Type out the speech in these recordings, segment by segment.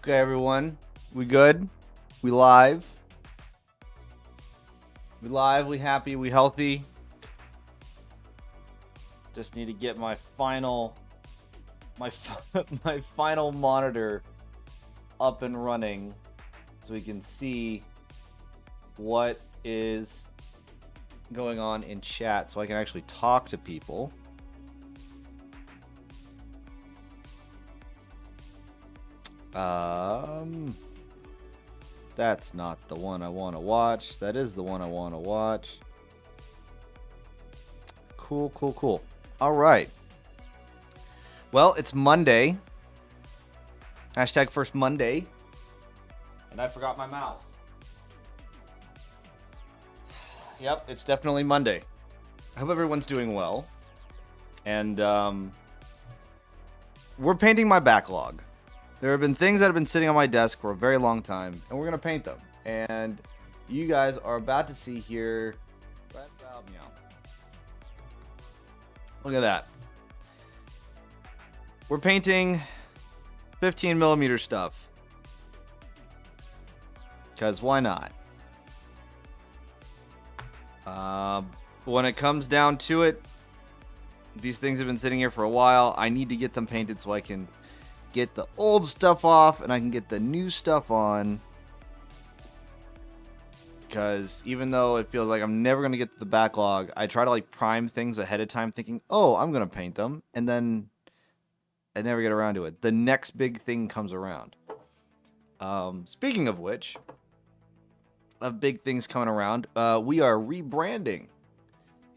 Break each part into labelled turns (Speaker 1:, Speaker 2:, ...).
Speaker 1: Okay, everyone. We good? We live? We live, we happy, we healthy? Just need to get my final my my final monitor up and running so we can see what is going on in chat so I can actually talk to people. That's not the one I want to watch. That is the one I want to watch. Cool. All right. Well, it's Monday. Hashtag first Monday. And I forgot my mouse. Yep, it's definitely Monday. I hope everyone's doing well. And we're painting my backlog. There have been things that have been sitting on my desk for a very long time, and we're going to paint them. And you guys are about to see here. Look at that. We're painting 15 millimeter stuff. Because why not? When it comes down to it, these things have been sitting here for a while. I need to get them painted so I can get the old stuff off and I can get the new stuff on. Because even though it feels like I'm never going to get to the backlog, I try to like prime things ahead of time thinking, oh, I'm going to paint them. And then I never get around to it. The next big thing comes around. Speaking of which, of big things coming around, we are rebranding.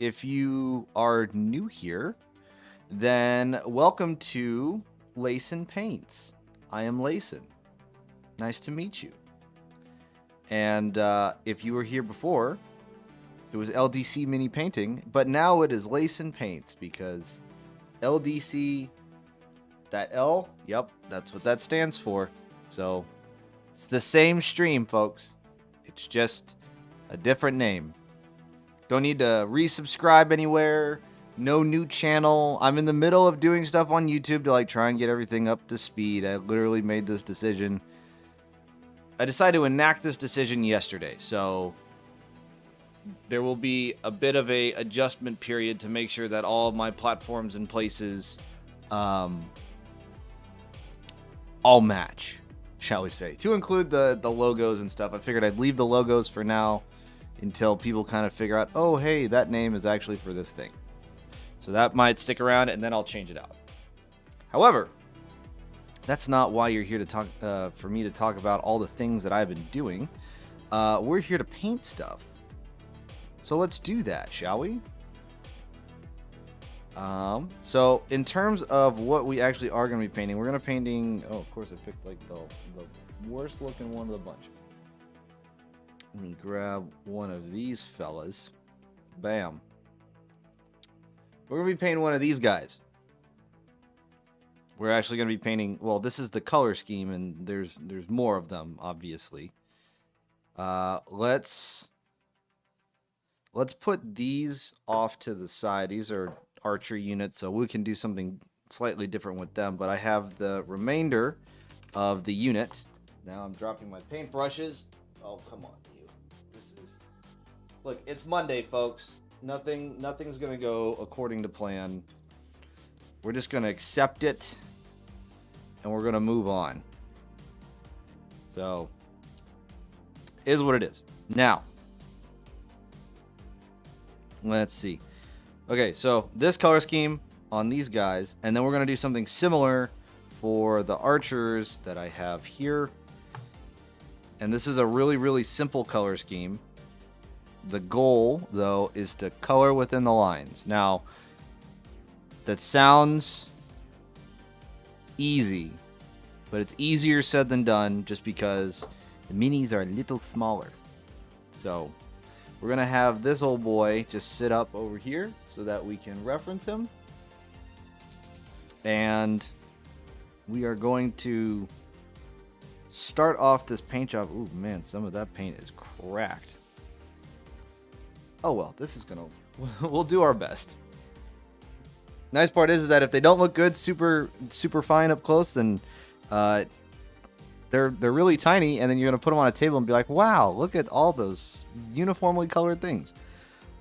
Speaker 1: If you are new here, then welcome to Layson Paints. I am Layson. Nice to meet you. And if you were here before, it was LDC Mini Painting, but now it is Layson Paints because LDC, that L, yep, that's what that stands for. So it's the same stream, folks. It's just a different name. Don't need to resubscribe anywhere. No new channel. I'm in the middle of doing stuff on YouTube to like try and get everything up to speed. I literally made this decision. I decided to enact this decision yesterday, so there will be a bit of a adjustment period to make sure that all of my platforms and places all match, shall we say. To include the logos and stuff. I figured I'd leave the logos for now until people kind of figure out, oh, hey, that name is actually for this thing. So that might stick around, and then I'll change it out. However, that's not why you're here to talk. For me to talk about all the things that I've been doing. We're here to paint stuff. So let's do that, shall we? So in terms of what we actually are going to be painting, we're going to painting. Oh, of course, I picked like the worst looking one of the bunch. Let me grab one of these fellas. Bam. We're going to be painting one of these guys. We're actually going to be painting, well, this is the color scheme, and there's more of them, obviously. Let's put these off to the side. These are archer units, so we can do something slightly different with them, but I have the remainder of the unit. Now I'm dropping my paintbrushes. Oh, come on, you. Look, it's Monday, folks. Nothing's going to go according to plan. We're just going to accept it, and we're going to move on. So, is what it is. Now, let's see. Okay, so this color scheme on these guys, and then we're going to do something similar for the archers that I have here. And this is a really, really simple color scheme. The goal, though, is to color within the lines. Now, that sounds easy, but it's easier said than done just because the minis are a little smaller. So we're going to have this old boy just sit up over here so that we can reference him. And we are going to start off this paint job. Ooh, man, some of that paint is cracked. Oh, well, this is going to... We'll do our best. Nice part is that if they don't look good, super fine up close, then they're really tiny, and then you're gonna put them on a table and be like, wow, look at all those uniformly colored things.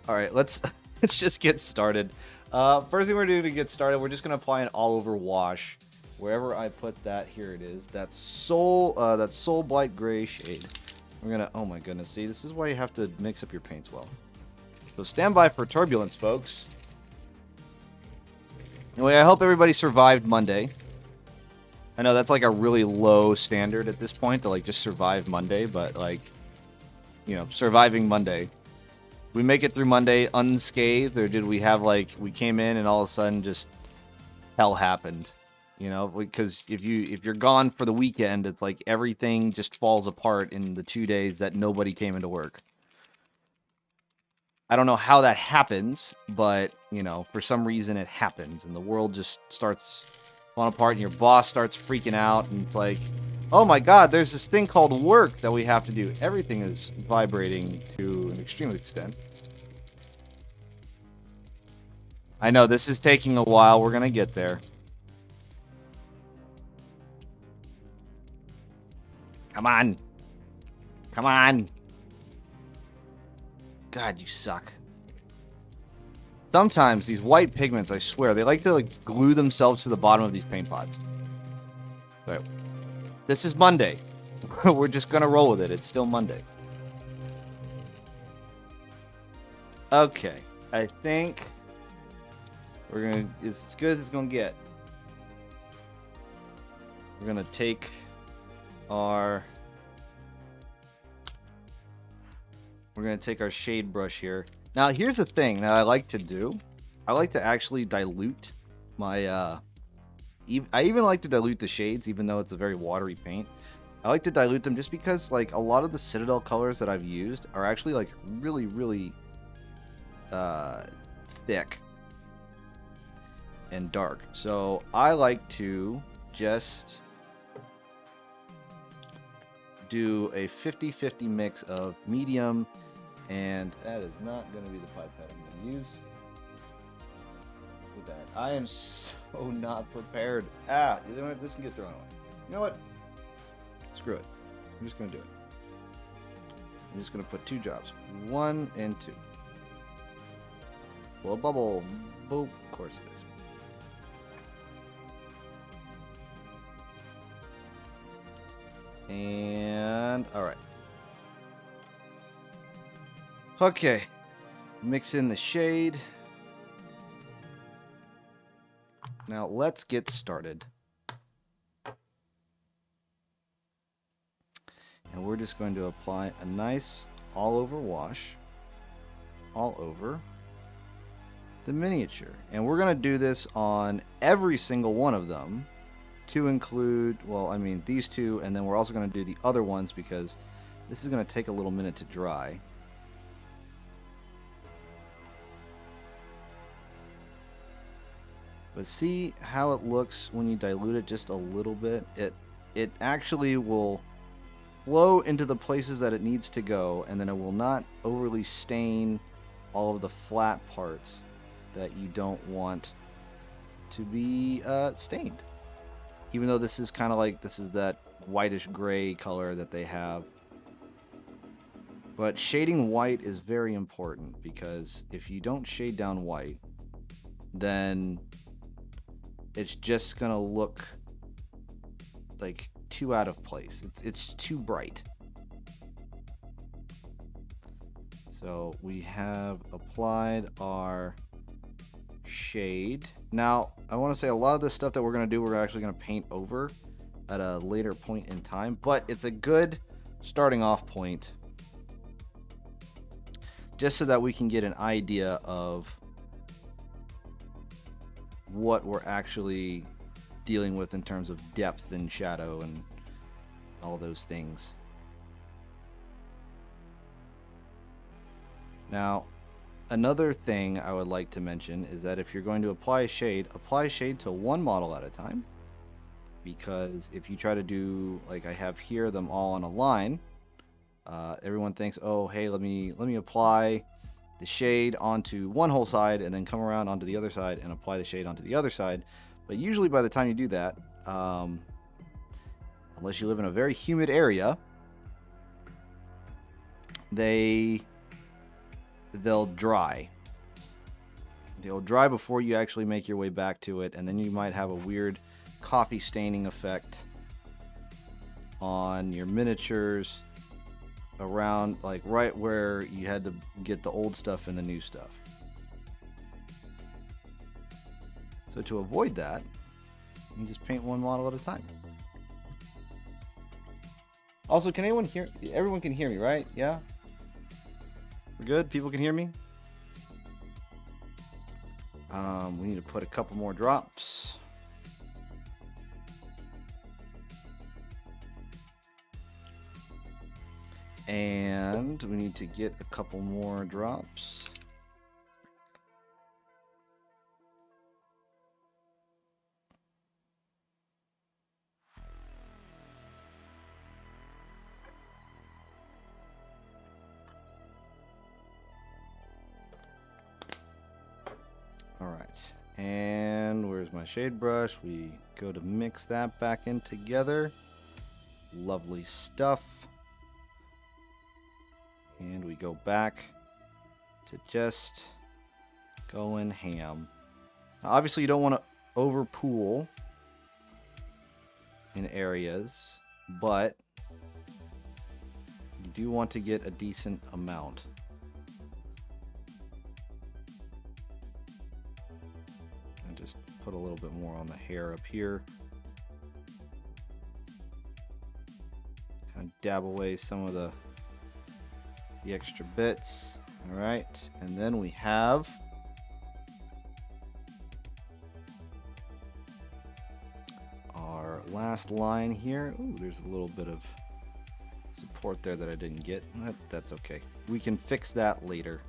Speaker 1: All right, let's let's just get started. First thing we're doing to get started, we're just gonna apply an all-over wash wherever I put that. Here it is. That soul blight gray shade. We're gonna. Oh my goodness! See, this is why you have to mix up your paints well. So stand by for turbulence, folks. Anyway, I hope everybody survived Monday. I know that's like a really low standard at this point to like just survive Monday, but like, you know, surviving Monday. We make it through Monday unscathed, or did we have like we came in and all of a sudden just hell happened? You know, because if you're gone for the weekend, it's like everything just falls apart in the 2 days that nobody came into work. I don't know how that happens, but you know, for some reason it happens, and the world just starts falling apart, and your boss starts freaking out, and it's like, oh my god, there's this thing called work that we have to do. Everything is vibrating to an extreme extent. I know this is taking a while. We're gonna get there. Come on. Come on. God, you suck. Sometimes these white pigments, I swear, they like to like glue themselves to the bottom of these paint pots. But this is Monday. We're just gonna roll with it. It's still Monday. Okay, I think we're gonna. It's as good as it's gonna get. We're gonna take our. We're gonna take our shade brush here. Now, here's the thing that I like to do. I like to actually dilute my. I even like to dilute the shades, even though it's a very watery paint. I like to dilute them just because, like, a lot of the Citadel colors that I've used are actually like really, really thick and dark. So I like to just do a 50-50 mix of medium. And that is not going to be the pipette I'm going to use. Look at that. I am so not prepared. Ah, you know what? This can get thrown away. You know what? Screw it. I'm just going to do it. I'm just going to put 2 drops. 1 and 2. Blow a bubble. Boop. Of course it is. And, alright. Okay, mix in the shade. Now let's get started. And we're just going to apply a nice all-over wash all over the miniature. And we're going to do this on every single one of them to include, well, I mean, these 2, and then we're also going to do the other ones because this is going to take a little minute to dry. But see how it looks when you dilute it just a little bit? It actually will flow into the places that it needs to go, and then it will not overly stain all of the flat parts that you don't want to be stained. Even though this is kind of like, this is that whitish gray color that they have. But shading white is very important, because if you don't shade down white, then it's just gonna look like too out of place. It's too bright. So we have applied our shade. Now, I want to say a lot of this stuff that we're gonna do, we're actually gonna paint over at a later point in time, but it's a good starting off point just so that we can get an idea of what we're actually dealing with in terms of depth and shadow and all those things. Now, another thing I would like to mention is that if you're going to apply shade to one model at a time, because if you try to do like I have here them all on a line, everyone thinks, oh hey, let me apply the shade onto one whole side and then come around onto the other side and apply the shade onto the other side. But usually by the time you do that, a unless you live in a very humid area, they'll dry. They'll dry before you actually make your way back to it, and then you might have a weird coffee staining effect on your miniatures around, like right where you had to get the old stuff and the new stuff. So to avoid that, you just paint one model at a time. Also, can anyone hear? Everyone can hear me, right? Yeah? We're good? People can hear me? We need to put a couple more drops. And we need to get a couple more drops. All right. And where's my shade brush? We go to mix that back in together. Lovely stuff. And we go back to just going ham. Now, obviously, you don't want to over pool in areas, but you do want to get a decent amount. And just put a little bit more on the hair up here. Kind of dab away some of the extra bits. All right, and then we have our last line here. Ooh, there's a little bit of support there that I didn't get. That's okay. We can fix that later.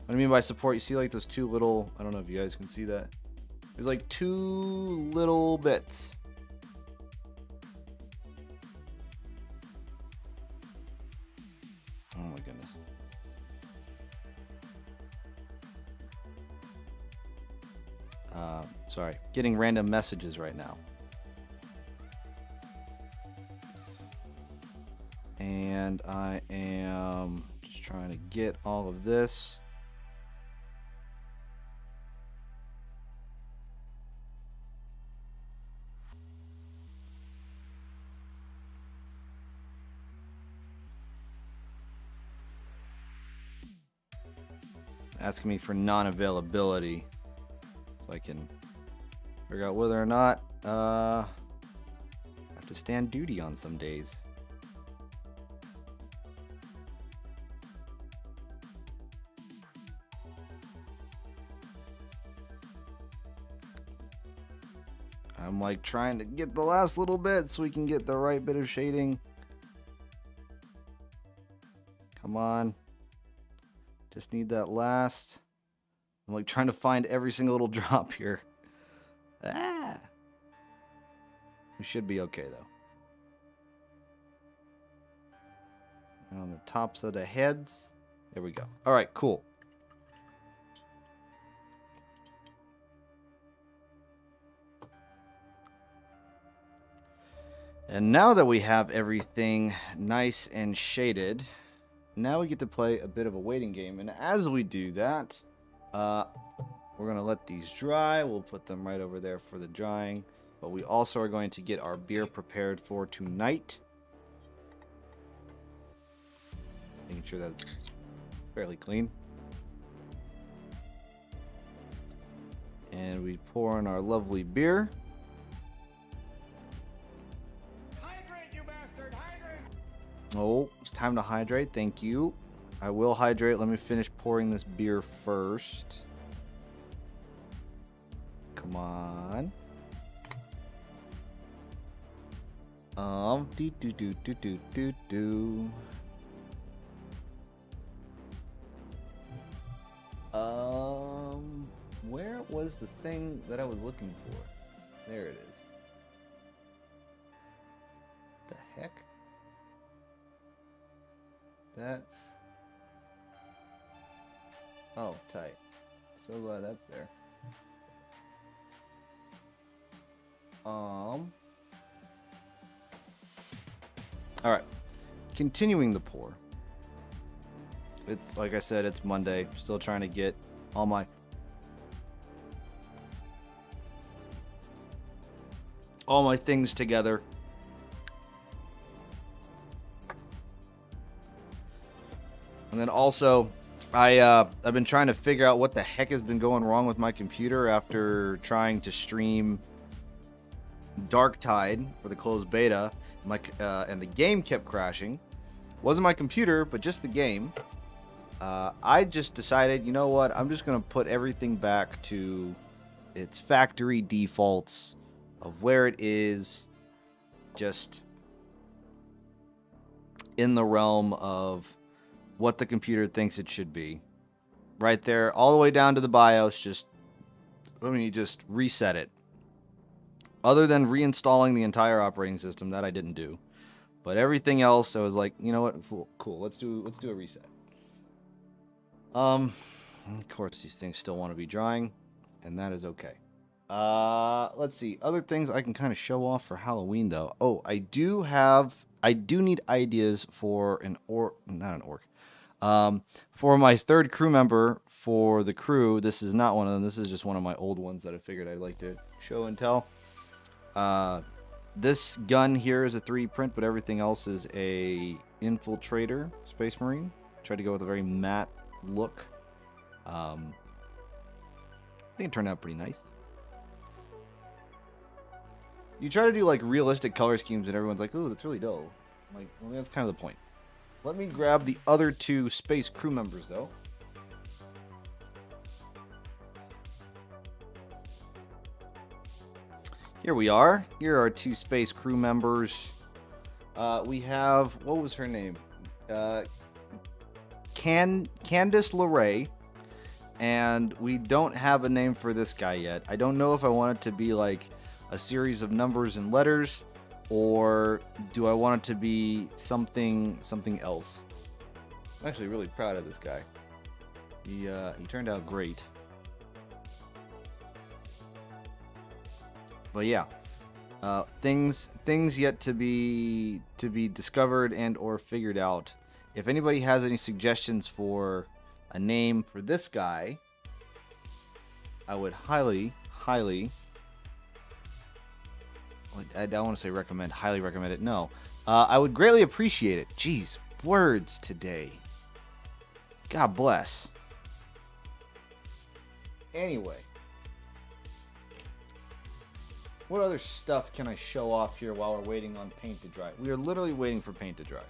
Speaker 1: What I mean by support, you see like those two little, I don't know if you guys can see that. There's like two little bits. Oh my goodness. Sorry, getting random messages right now. And I am just trying to get all of this. Asking me for non-availability so I can figure out whether or not I have to stand duty on some days. I'm like trying to get the last little bit so we can get the right bit of shading. Come on. Just need that last. I'm like trying to find every single little drop here. Ah. We should be okay though. And on the tops of the heads. There we go. All right, cool. And now that we have everything nice and shaded, now we get to play a bit of a waiting game. And as we do that, we're going to let these dry. We'll put them right over there for the drying. But we also are going to get our beer prepared for tonight. Making sure that it's fairly clean. And we pour in our lovely beer. Oh, it's time to hydrate. Thank you. I will hydrate. Let me finish pouring this beer first. Come on. Do. Where was the thing that I was looking for? There it is. The heck? That's... Oh, tight. So glad that's there. All right, continuing the pour. It's like I said, it's Monday. Still trying to get all my things together. And then also, I've been trying to figure out what the heck has been going wrong with my computer after trying to stream Dark Tide for the closed beta. And the game kept crashing. Wasn't my computer, but just the game. I just decided, you know what? I'm just gonna put everything back to its factory defaults of where it is, just in the realm of what the computer thinks it should be. Right there, all the way down to the BIOS, just let me just reset it. Other than reinstalling the entire operating system, that I didn't do. But everything else, I was like, you know what? Cool. Let's do a reset. Of course, these things still want to be drying, and that is okay. Let's see. Other things I can kind of show off for Halloween, though. Oh, I do need ideas for for my third crew member for the crew. This is not one of them. This is just one of my old ones that I figured I'd like to show and tell. This gun here is a 3D print, but everything else is a infiltrator Space Marine. Tried to go with a very matte look. I think it turned out pretty nice. You try to do like realistic color schemes and everyone's like, ooh, that's really dope. I'm like, well, that's kind of the point. Let me grab the other two space crew members though. Here we are. Here are two space crew members. We have, what was her name? Candice LeRae. And we don't have a name for this guy yet. I don't know if I want it to be like a series of numbers and letters, or do I want it to be something else? I'm actually really proud of this guy. He turned out great. But yeah, things yet to be discovered and or figured out. If anybody has any suggestions for a name for this guy, I would highly I don't want to say recommend, highly recommend it. No, I would greatly appreciate it. Jeez, words today. God bless. Anyway. What other stuff can I show off here while we're waiting on paint to dry? We are literally waiting for paint to dry.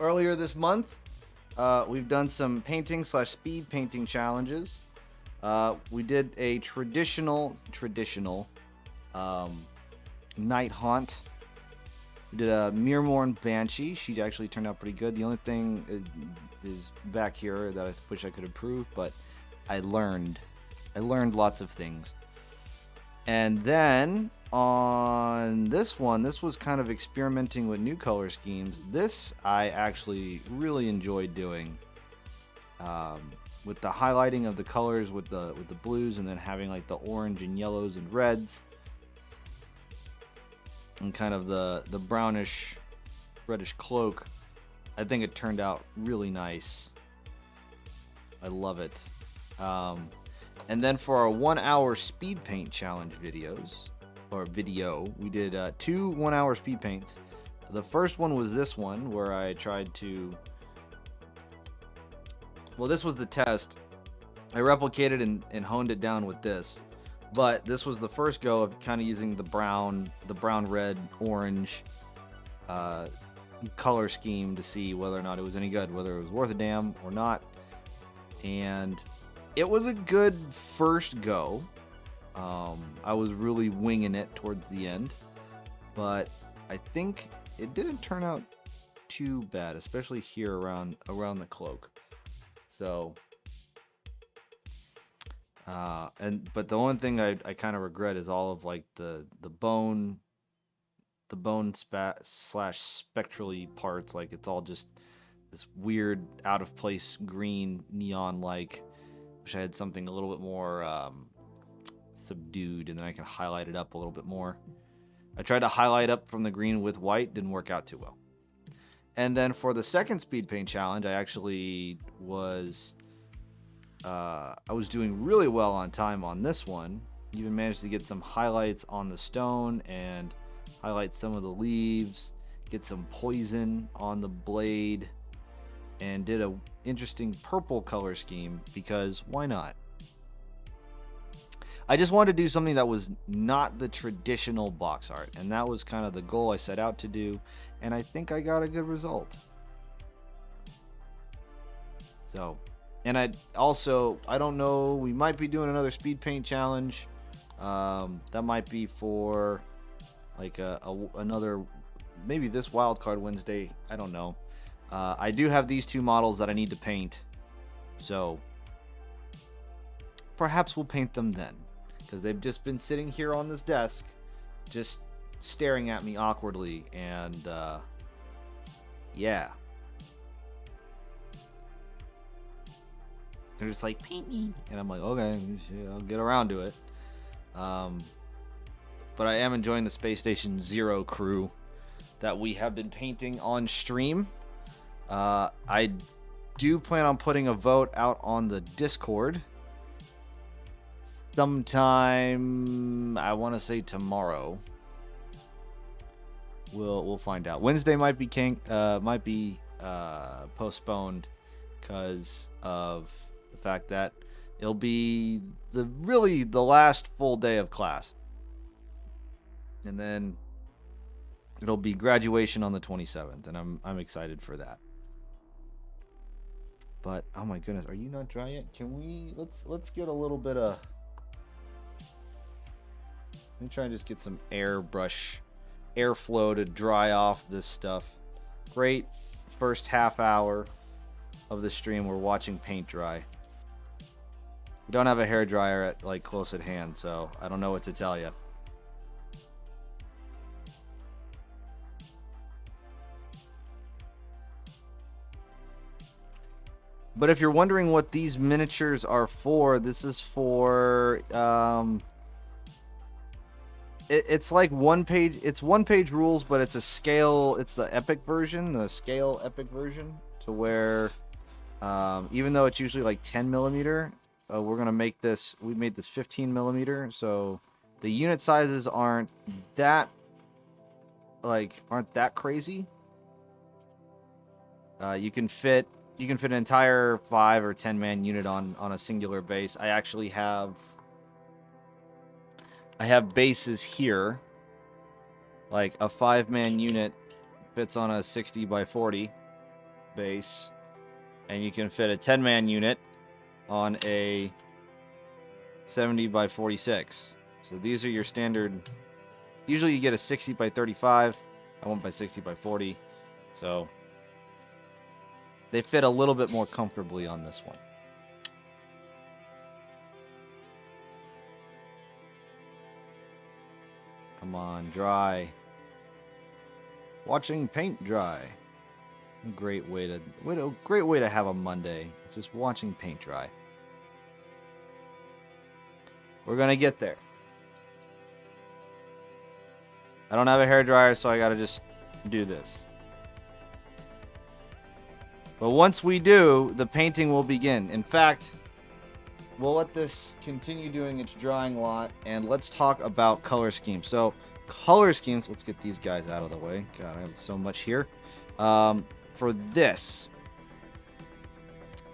Speaker 1: Earlier this month, we've done some painting / speed painting challenges. We did a traditional night haunt. We did a Mirmorn Banshee. She actually turned out pretty good. The only thing is back here that I wish I could improve, but I learned lots of things. And then on this one, this was kind of experimenting with new color schemes. This I actually really enjoyed doing, with the highlighting of the colors with the blues, and then having like the orange and yellows and reds, and kind of the brownish reddish cloak. I think it turned out really nice. I love it. And then for our 1 hour speed paint challenge video, we did 2 1-hour speed paints. The first one was this one, where I tried to, well, this was the test. I replicated and honed it down with this, but this was the first go of kind of using the brown, red, orange color scheme to see whether or not it was any good, whether it was worth a damn or not. And it was a good first go. I was really winging it towards the end, but I think it didn't turn out too bad, especially here around the cloak. So, but the only thing I kind of regret is all of like the bone spectrally parts. Like it's all just this weird out of place green neon like. Wish I had something a little bit more subdued, and then I can highlight it up a little bit more. I tried to highlight up from the green with white, didn't work out too well. And then for the second speed paint challenge, I actually was doing really well on time on this one. Even managed to get some highlights on the stone and highlight some of the leaves, get some poison on the blade, and did a interesting purple color scheme because why not? I just wanted to do something that was not the traditional box art, and that was kind of the goal I set out to do, and I think I got a good result. So, and I don't know, we might be doing another speed paint challenge. That might be for like another, maybe this wildcard Wednesday, I don't know. I do have these two models that I need to paint, so perhaps we'll paint them then, because they've just been sitting here on this desk just staring at me awkwardly, and yeah, they're just like, paint me, and I'm like, okay, I'll get around to it. But I am enjoying the Space Station Zero crew that we have been painting on stream. I do plan on putting a vote out on the Discord sometime, I want to say tomorrow. We'll find out. Wednesday might be postponed because of the fact that it'll be the last full day of class, and then it'll be graduation on the 27th, and I'm excited for that. But oh my goodness, are you not dry yet? Can we let's get a little bit of, let me try and just get some airflow to dry off this stuff. Great first half hour of the stream, we're watching paint dry. We don't have a hair dryer close at hand, so I don't know what to tell you. But if you're wondering what these miniatures are for, this is for it's like one page rules, but it's a scale, it's the epic version, the scale epic version, to where even though it's usually like 10 millimeter, we're gonna make this, we made this 15 millimeter, so the unit sizes aren't that crazy. You can fit an entire 5 or 10 man unit on a singular base. I actually have bases here, like a 5-man unit fits on a 60 by 40 base, and you can fit a 10-man unit on a 70 by 46. So these are your standard. Usually you get a 60 by 35. I went by 60 by 40. So they fit a little bit more comfortably on this one. Come on, dry. Watching paint dry. Great way to have a Monday. Just watching paint dry. We're gonna get there. I don't have a hairdryer, so I gotta just do this. But once we do, the painting will begin. In fact, we'll let this continue doing its drying lot, and let's talk about color schemes. So, color schemes, let's get these guys out of the way. God, I have so much here. For this,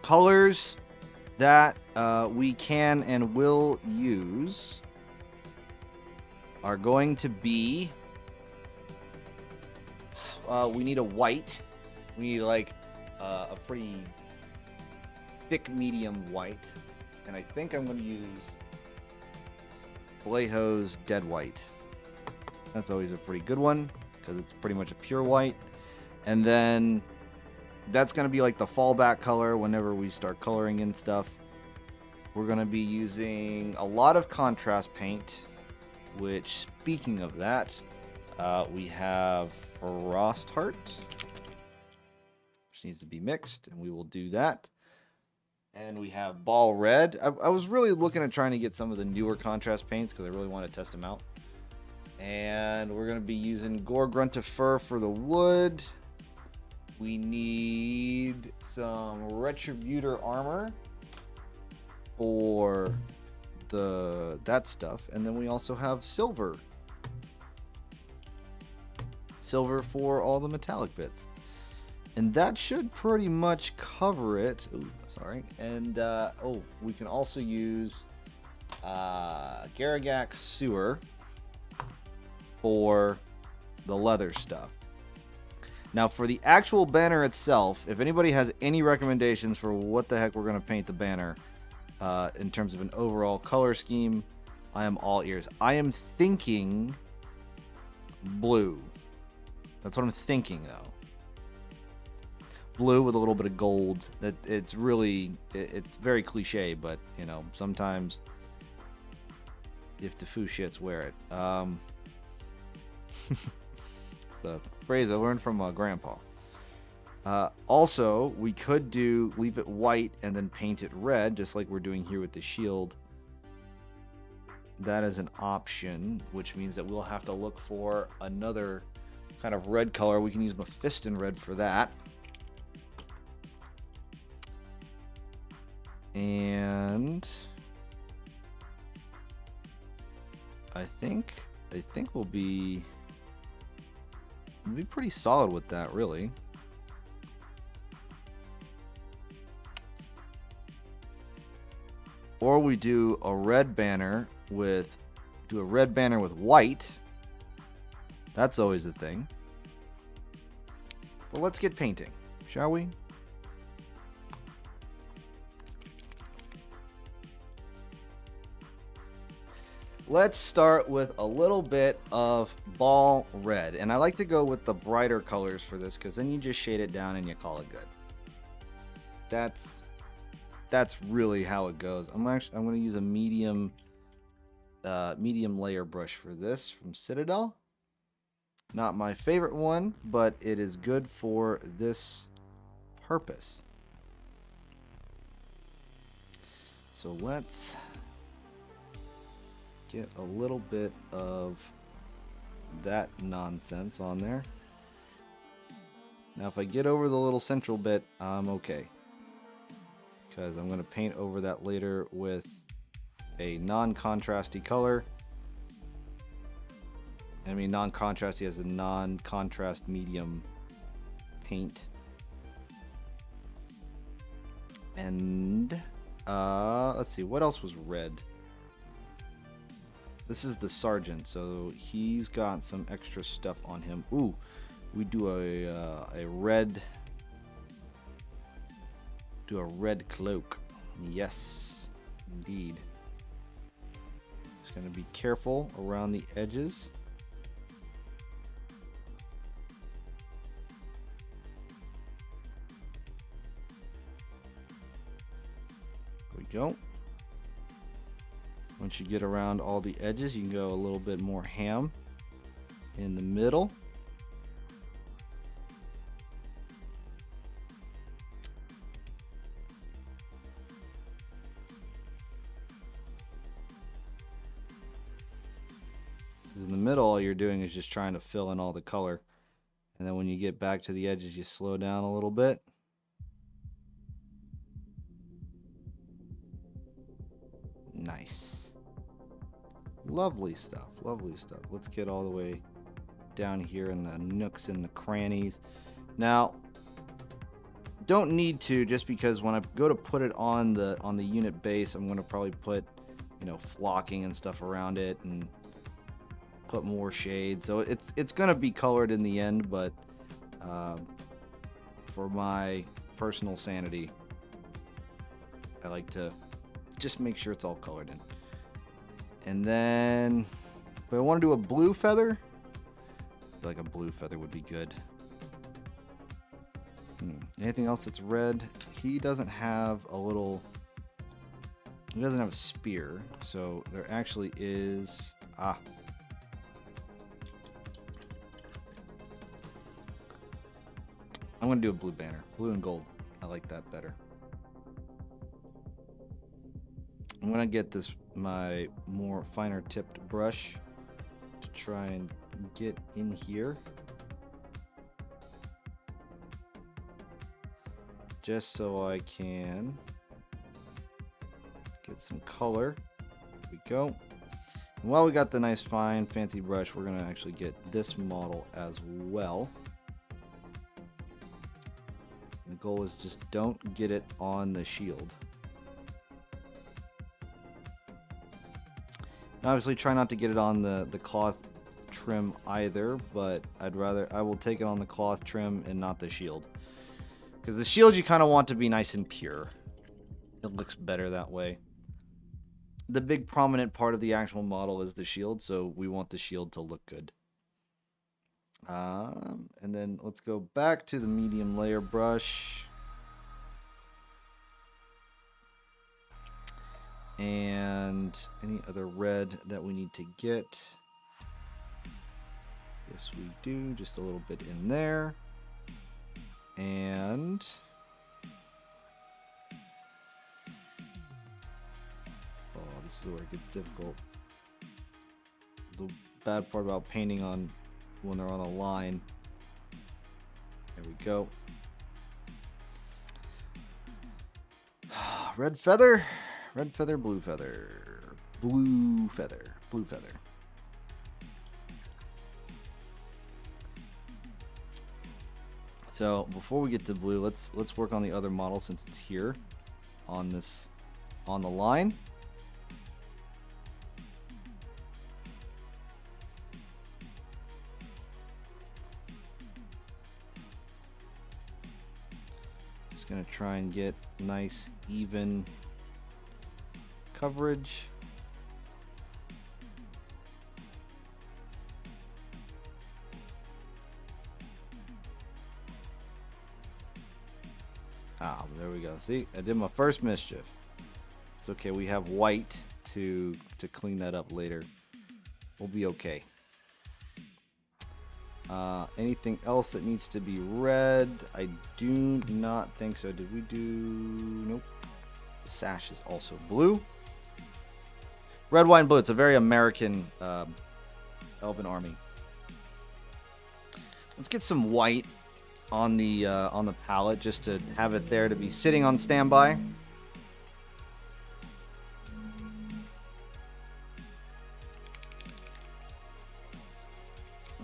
Speaker 1: colors that we can and will use are going to be, we need a white. We need a pretty thick medium white, and I think I'm going to use Vallejo's Dead White. That's always a pretty good one because it's pretty much a pure white. And then that's going to be like the fallback color whenever we start coloring in stuff. We're going to be using a lot of contrast paint, which, speaking of that, we have Frost Heart, which needs to be mixed, and we will do that. And we have Ball Red. I was really looking at trying to get some of the newer contrast paints because I really want to test them out. And we're going to be using Gore Gruntifer for the wood. We need some Retributor armor for that stuff. And then we also have silver. Silver for all the metallic bits. And that should pretty much cover it. Ooh, sorry. And, we can also use Garagax Sewer for the leather stuff. Now, for the actual banner itself, if anybody has any recommendations for what the heck we're going to paint the banner in terms of an overall color scheme, I am all ears. I am thinking blue. That's what I'm thinking, though. Blue with a little bit of gold. It's very cliche, but you know, sometimes if the foo shits, wear it. The phrase I learned from my grandpa. Also, we could leave it white and then paint it red, just like we're doing here with the shield. That is an option, which means that we'll have to look for another kind of red color. We can use Mephiston red for that. And I think we'll be pretty solid with that, really. Or we do a red banner with white. That's always a thing. But let's get painting, shall we? Let's start with a little bit of ball red. And I like to go with the brighter colors for this because then you just shade it down and you call it good. That's really how it goes. I'm going to use a medium layer brush for this from Citadel. Not my favorite one, but it is good for this purpose. So let's get a little bit of that nonsense on there. Now if I get over the little central bit, I'm okay, because I'm going to paint over that later with a non-contrasty color. I mean non-contrasty as a non-contrast medium paint. And let's see, what else was red? This is the sergeant, so he's got some extra stuff on him. Ooh, we do a red cloak. Yes, indeed. Just gonna be careful around the edges. There we go. Once you get around all the edges, you can go a little bit more ham in the middle. In the middle, all you're doing is just trying to fill in all the color. And then when you get back to the edges, you slow down a little bit. Nice. Lovely stuff, lovely stuff. Let's get all the way down here in the nooks and the crannies. Now, don't need to, just because when I go to put it on the unit base, I'm going to probably put, you know, flocking and stuff around it and put more shade. So it's going to be colored in the end, but for my personal sanity, I like to just make sure it's all colored in. And then, but I want to do a blue feather. I feel like a blue feather would be good. Anything else that's red? He doesn't have a spear, so there actually is, I'm going to do a blue banner. Blue and gold. I like that better. I'm going to get my more finer tipped brush to try and get in here. Just so I can get some color. There we go. And while we got the nice fine fancy brush, we're gonna actually get this model as well. And the goal is just don't get it on the shield. And obviously try not to get it on the cloth trim either, but I will take it on the cloth trim and not the shield. Because the shield you kind of want to be nice and pure. It looks better that way. The big prominent part of the actual model is the shield, so we want the shield to look good. And then let's go back to the medium layer brush. And any other red that we need to get. Yes, we do. Just a little bit in there. And oh, this is where it gets difficult. The bad part about painting on when they're on a line. There we go. Red feather, red feather, blue feather, blue feather, blue feather. So before we get to blue, let's work on the other model since it's here on the line. Just gonna try and get nice even coverage. Ah, there we go. See, I did my first mischief. It's okay. We have white to clean that up later. We'll be okay. Anything else that needs to be red? I do not think so. Did we do? Nope. The sash is also blue. Red, white, and blue. It's a very American elven army. Let's get some white on the palette just to have it there to be sitting on standby.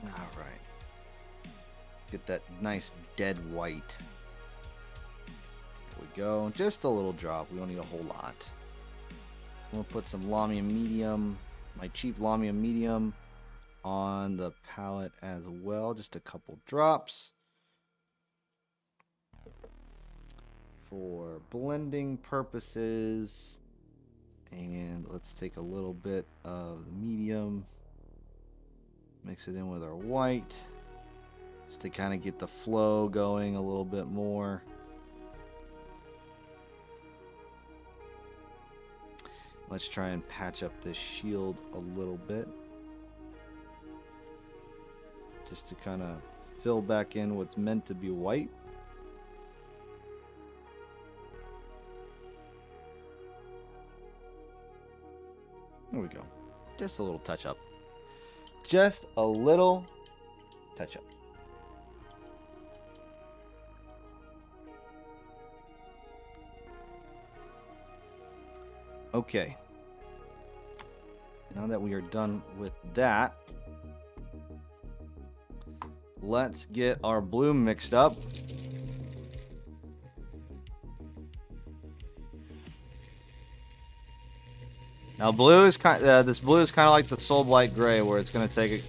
Speaker 1: All right. Get that nice dead white. There we go. Just a little drop. We don't need a whole lot. I'm gonna put some Lamia medium, my cheap Lamia medium, on the palette as well. Just a couple drops. For blending purposes, and let's take a little bit of the medium, mix it in with our white, just to kind of get the flow going a little bit more. Let's try and patch up this shield a little bit, just to kind of fill back in what's meant to be white. There we go. Just a little touch up. Just a little touch up. Okay. Now that we are done with that, let's get our blue mixed up. Now, blue is this blue is kind of like the Soul Blight Gray, where it's going to take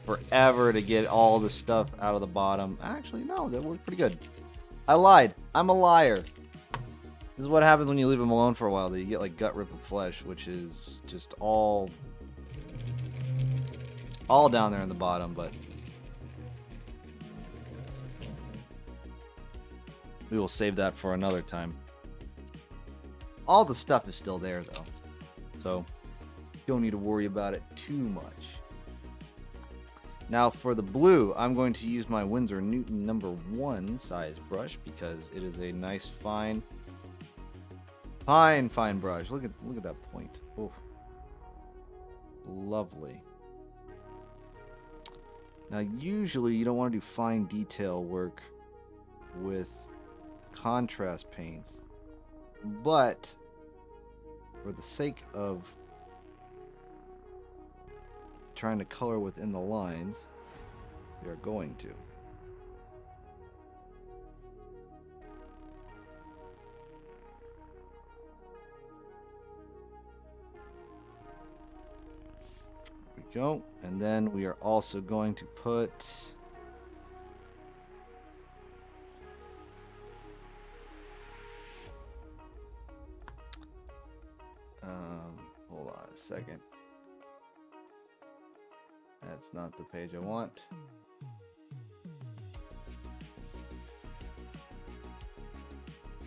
Speaker 1: forever to get all the stuff out of the bottom. Actually, no, that worked pretty good. I lied. I'm a liar. This is what happens when you leave them alone for a while. That you get like gut rip of flesh, which is just all down there in the bottom. But we will save that for another time. All the stuff is still there, though. So, don't need to worry about it too much. Now, for the blue, I'm going to use my Winsor Newton #1 size brush because it is a nice, fine brush. Look at that point. Oh, lovely. Now, usually you don't want to do fine detail work with contrast paints, but for the sake of trying to color within the lines, we are going to. There we go. And then we are also going to put hold on a second. That's not the page I want.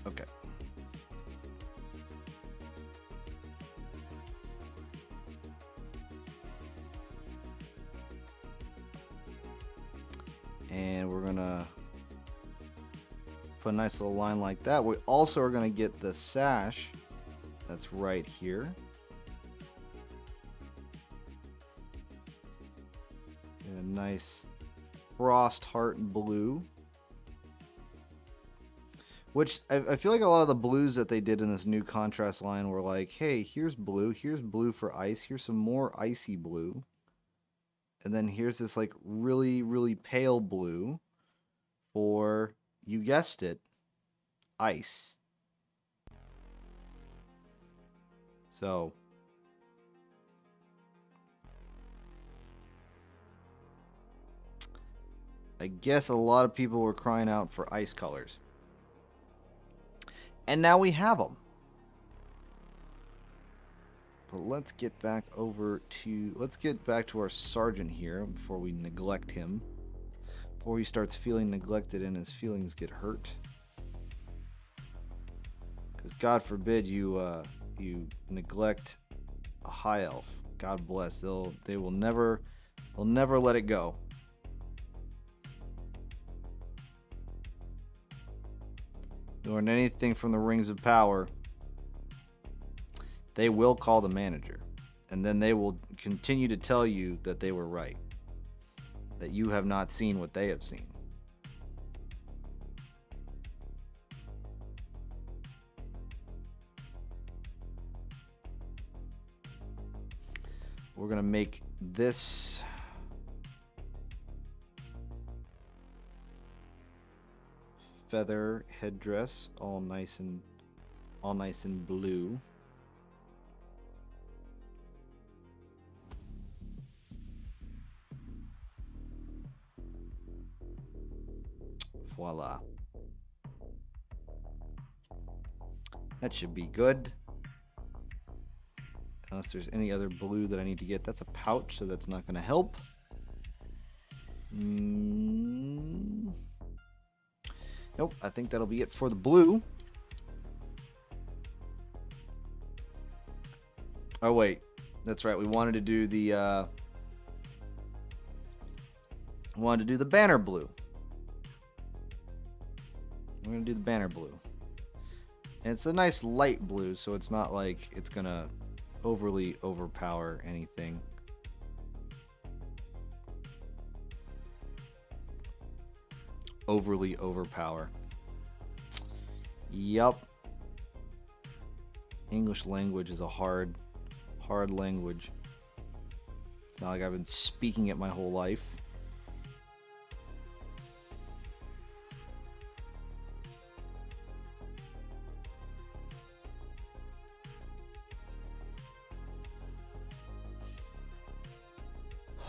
Speaker 1: Okay. And we're gonna put a nice little line like that. We also are gonna get the sash that's right here. And a nice frost heart blue. Which I feel like a lot of the blues that they did in this new contrast line were like, hey, here's blue for ice, here's some more icy blue. And then here's this like really, really pale blue for, you guessed it, ice. So I guess a lot of people were crying out for ice colors. And now we have them. But let's get back to our sergeant here before we neglect him. Before he starts feeling neglected and his feelings get hurt. Because God forbid you neglect a high elf. God bless. They'll never let it go. Learn anything from the Rings of Power, they will call the manager, and then they will continue to tell you that they were right, that you have not seen what they have seen. We're gonna make this feather headdress all nice and blue. Voila. That should be good. Unless there's any other blue that I need to get. That's a pouch, so that's not going to help. Nope, I think that'll be it for the blue. Oh wait, that's right. We wanted to do the banner blue. We're gonna do the banner blue, and it's a nice light blue, so it's not like it's gonna overly overpower anything. Overly overpower. Yup. English language is a hard language. Not like I've been speaking it my whole life.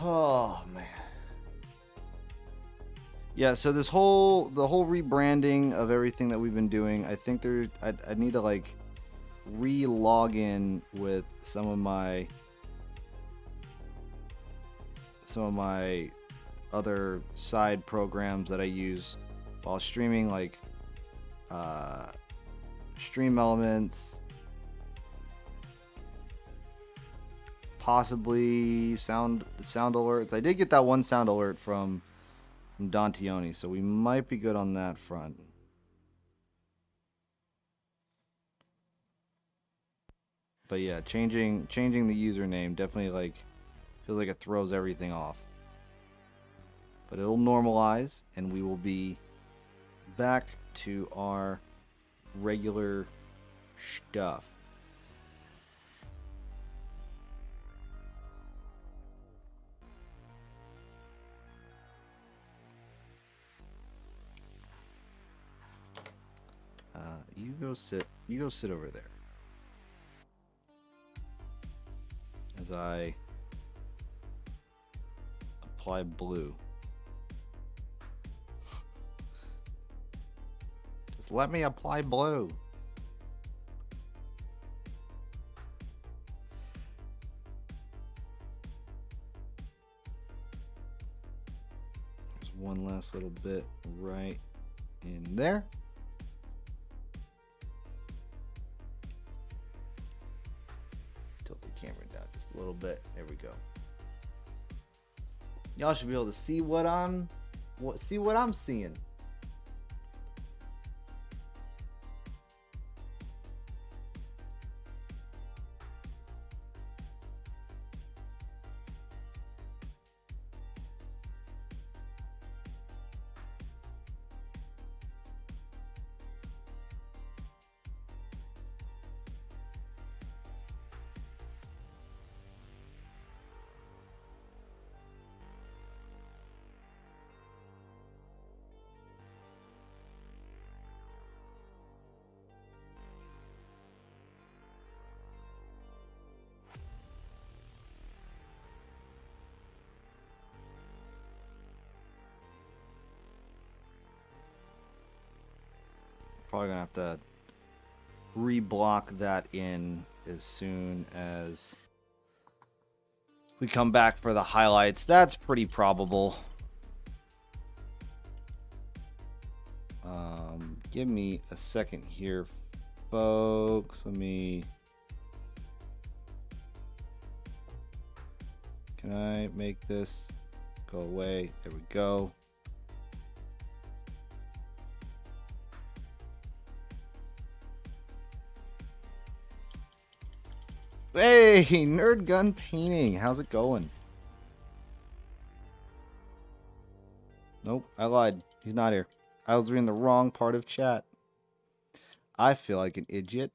Speaker 1: Oh man. Yeah, so the whole rebranding of everything that we've been doing, I think I need to like re-log in with some of my other side programs that I use while streaming, like Stream Elements, possibly sound alerts. I did get that one sound alert from Dantioni, so we might be good on that front. But yeah, changing the username definitely like feels like it throws everything off. But it'll normalize, and we will be back to our regular stuff. You go sit. You go sit over there. As I apply blue. Just let me apply blue. There's one last little bit right in there. Tilt the camera down just a little bit. There we go. Y'all should be able to see what I'm seeing. Probably gonna have to reblock that in as soon as we come back for the highlights. That's pretty probable. Give me a second here, folks. Can I make this go away? There we go. Hey, Nerd Gun Painting. How's it going? Nope, I lied. He's not here. I was reading the wrong part of chat. I feel like an idiot.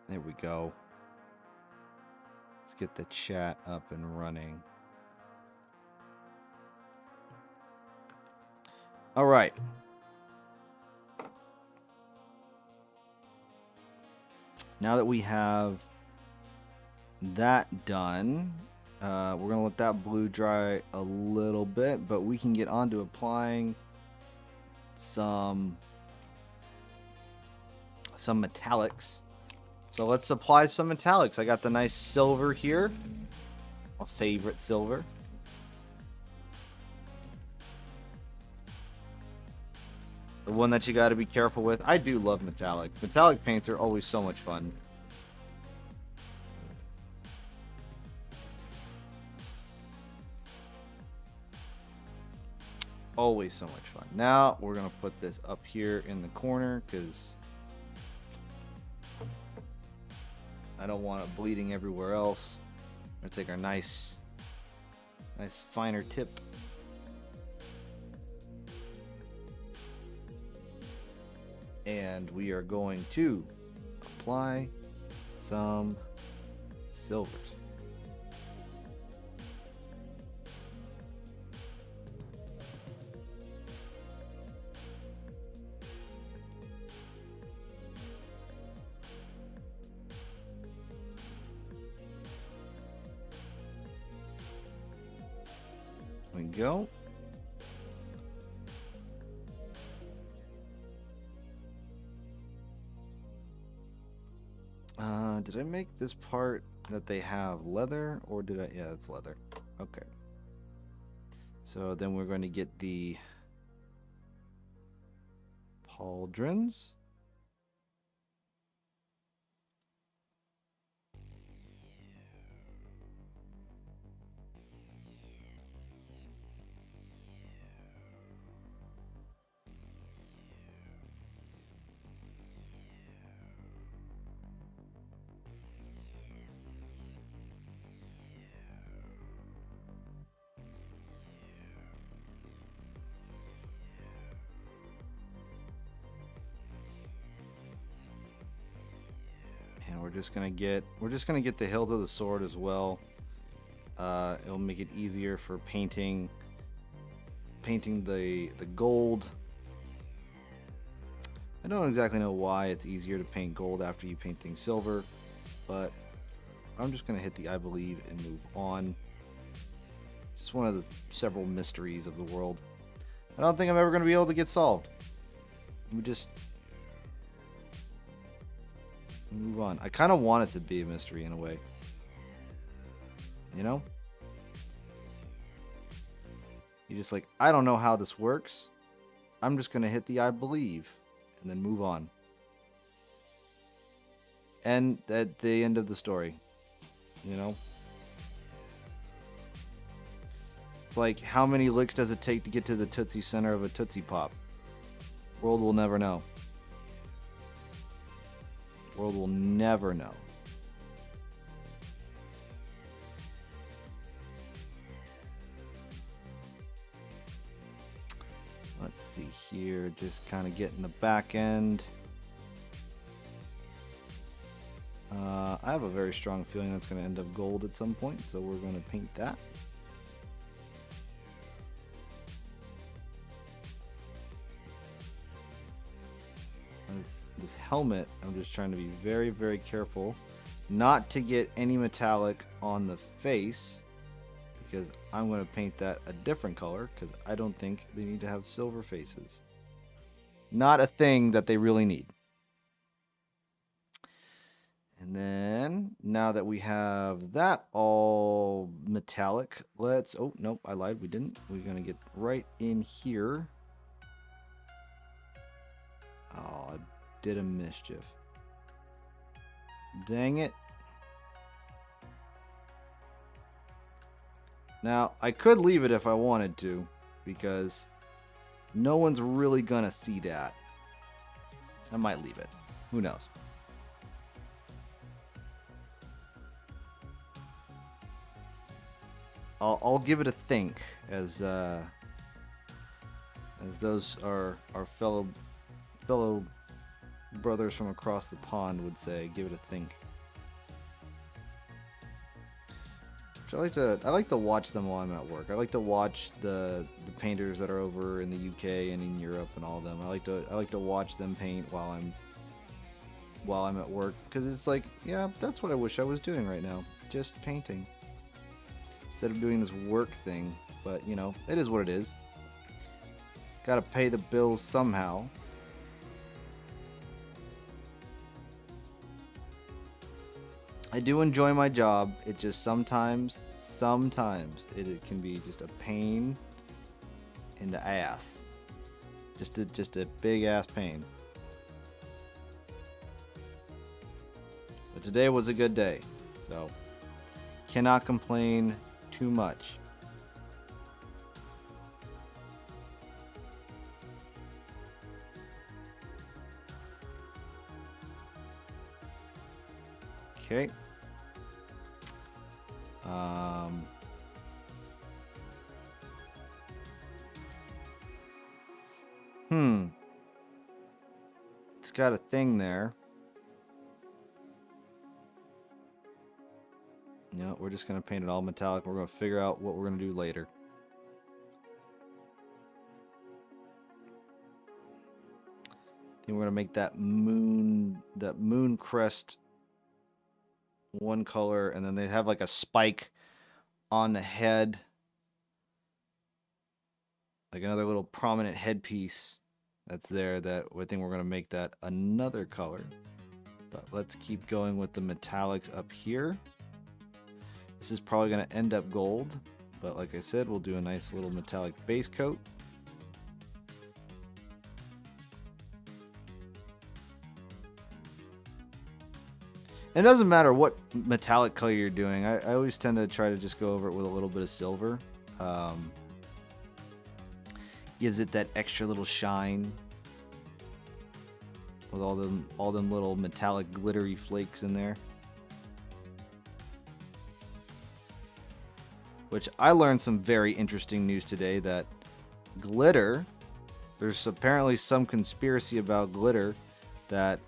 Speaker 1: There we go. Let's get the chat up and running. All right. Now that we have that done, we're going to let that blue dry a little bit, but we can get on to applying some metallics. So let's apply some metallics. I got the nice silver here, my favorite silver. The one that you got to be careful with. I do love metallic. Metallic paints are always so much fun. Always so much fun. Now we're going to put this up here in the corner because I don't want it bleeding everywhere else. We're going to take our nice finer tip. And we are going to apply some silvers. There we go. Did I make this part that they have leather, or did I? Yeah, it's leather. Okay. So then we're going to get the pauldrons. And we're just gonna get the hilt of the sword as well. It'll make it easier for painting the gold. I don't exactly know why it's easier to paint gold after you paint things silver, but I'm just gonna hit the I believe and move on. Just one of the several mysteries of the world. I don't think I'm ever gonna be able to get solved. We just move on. I kind of want it to be a mystery in a way. You know? You're just like, I don't know how this works. I'm just going to hit the I believe and then move on. And at the end of the story. You know? It's like, how many licks does it take to get to the Tootsie center of a Tootsie Pop? World will never know. World will never know. Let's see here, just kind of getting the back end. I have a very strong feeling that's going to end up gold at some point, so we're going to paint that. This helmet, I'm just trying to be very, very careful not to get any metallic on the face, because I'm going to paint that a different color, because I don't think they need to have silver faces. Not a thing that they really need. And then, now that we have that all metallic, let's... Oh, nope, I lied, we didn't. We're going to get right in here. Oh, I did a mischief. Dang it. Now, I could leave it if I wanted to, because no one's really going to see that. I might leave it. Who knows? I'll give it a think, as those are our fellow brothers from across the pond would say. Give it a think. Which I like to watch them while I'm at work. I like to watch the painters that are over in the UK and in Europe and all of them. I like to watch them paint while I'm at work, because it's like, yeah, that's what I wish I was doing right now, just painting instead of doing this work thing. But you know, it is what it is. Gotta pay the bills somehow. I do enjoy my job. It just sometimes it can be just a pain in the ass. Just a big ass pain. But today was a good day, so cannot complain too much. Okay. It's got a thing there. No, we're just going to paint it all metallic. We're going to figure out what we're going to do later. I think we're going to make that moon crest one color, and then they have like a spike on the head, like another little prominent headpiece that's there. That I think we're going to make that another color. But let's keep going with the metallics up here. This is probably going to end up gold, but like I said, we'll do a nice little metallic base coat. It doesn't matter what metallic color you're doing. I always tend to try to just go over it with a little bit of silver. Gives it that extra little shine with all them little metallic glittery flakes in there. Which I learned some very interesting news today, that glitter, there's apparently some conspiracy about glitter that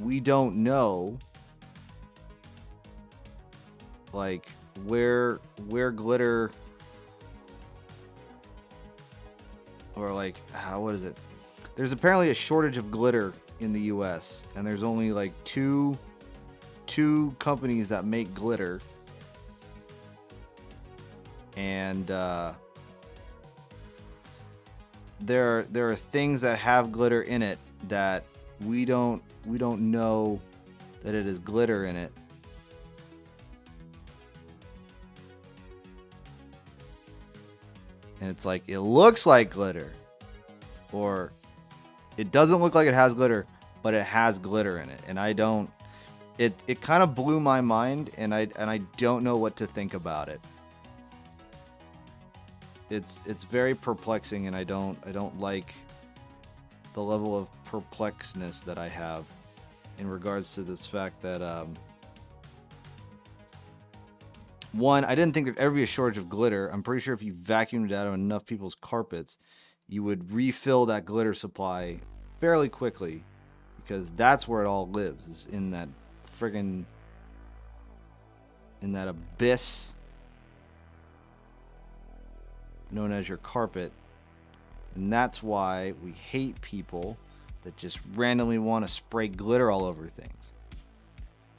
Speaker 1: we don't know like where glitter, or like what is it? There's apparently a shortage of glitter in the U.S. and there's only like two companies that make glitter, and there are things that have glitter in it that we don't know that it is glitter in it. And it's like, it looks like glitter, or it doesn't look like it has glitter, but it has glitter in it. And I don't, it kind of blew my mind, and I don't know what to think about it. It's very perplexing, and I don't like the level of perplexedness that I have in regards to this fact that one, I didn't think there'd ever be a shortage of glitter. I'm pretty sure if you vacuumed it out of enough people's carpets, you would refill that glitter supply fairly quickly, because that's where it all lives, is in that friggin' in that abyss known as your carpet. And that's why we hate people that just randomly want to spray glitter all over things.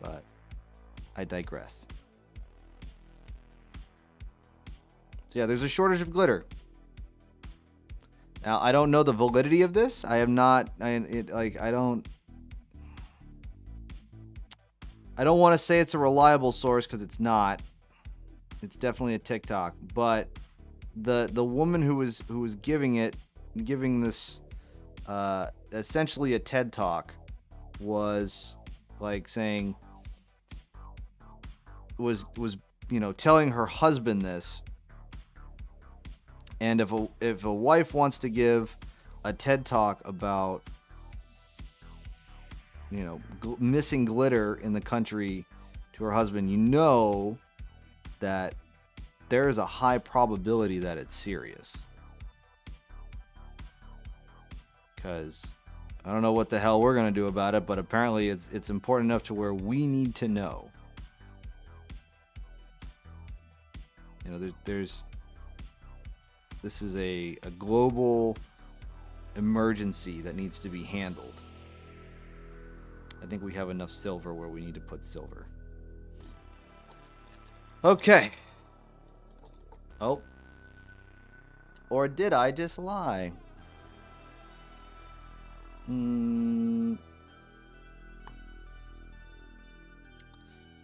Speaker 1: But I digress. So yeah, there's a shortage of glitter. Now, I don't know the validity of this. I have not. I don't want to say it's a reliable source, because it's not. It's definitely a TikTok, but the woman who was giving this essentially a TED talk, was like saying, was telling her husband this. And if a wife wants to give a TED talk about missing glitter in the country to her husband, that there is a high probability that it's serious. Because I don't know what the hell we're going to do about it, but apparently it's important enough to where we need to know. This is a global emergency that needs to be handled. I think we have enough silver where we need to put silver. Okay. Oh. Or did I just lie?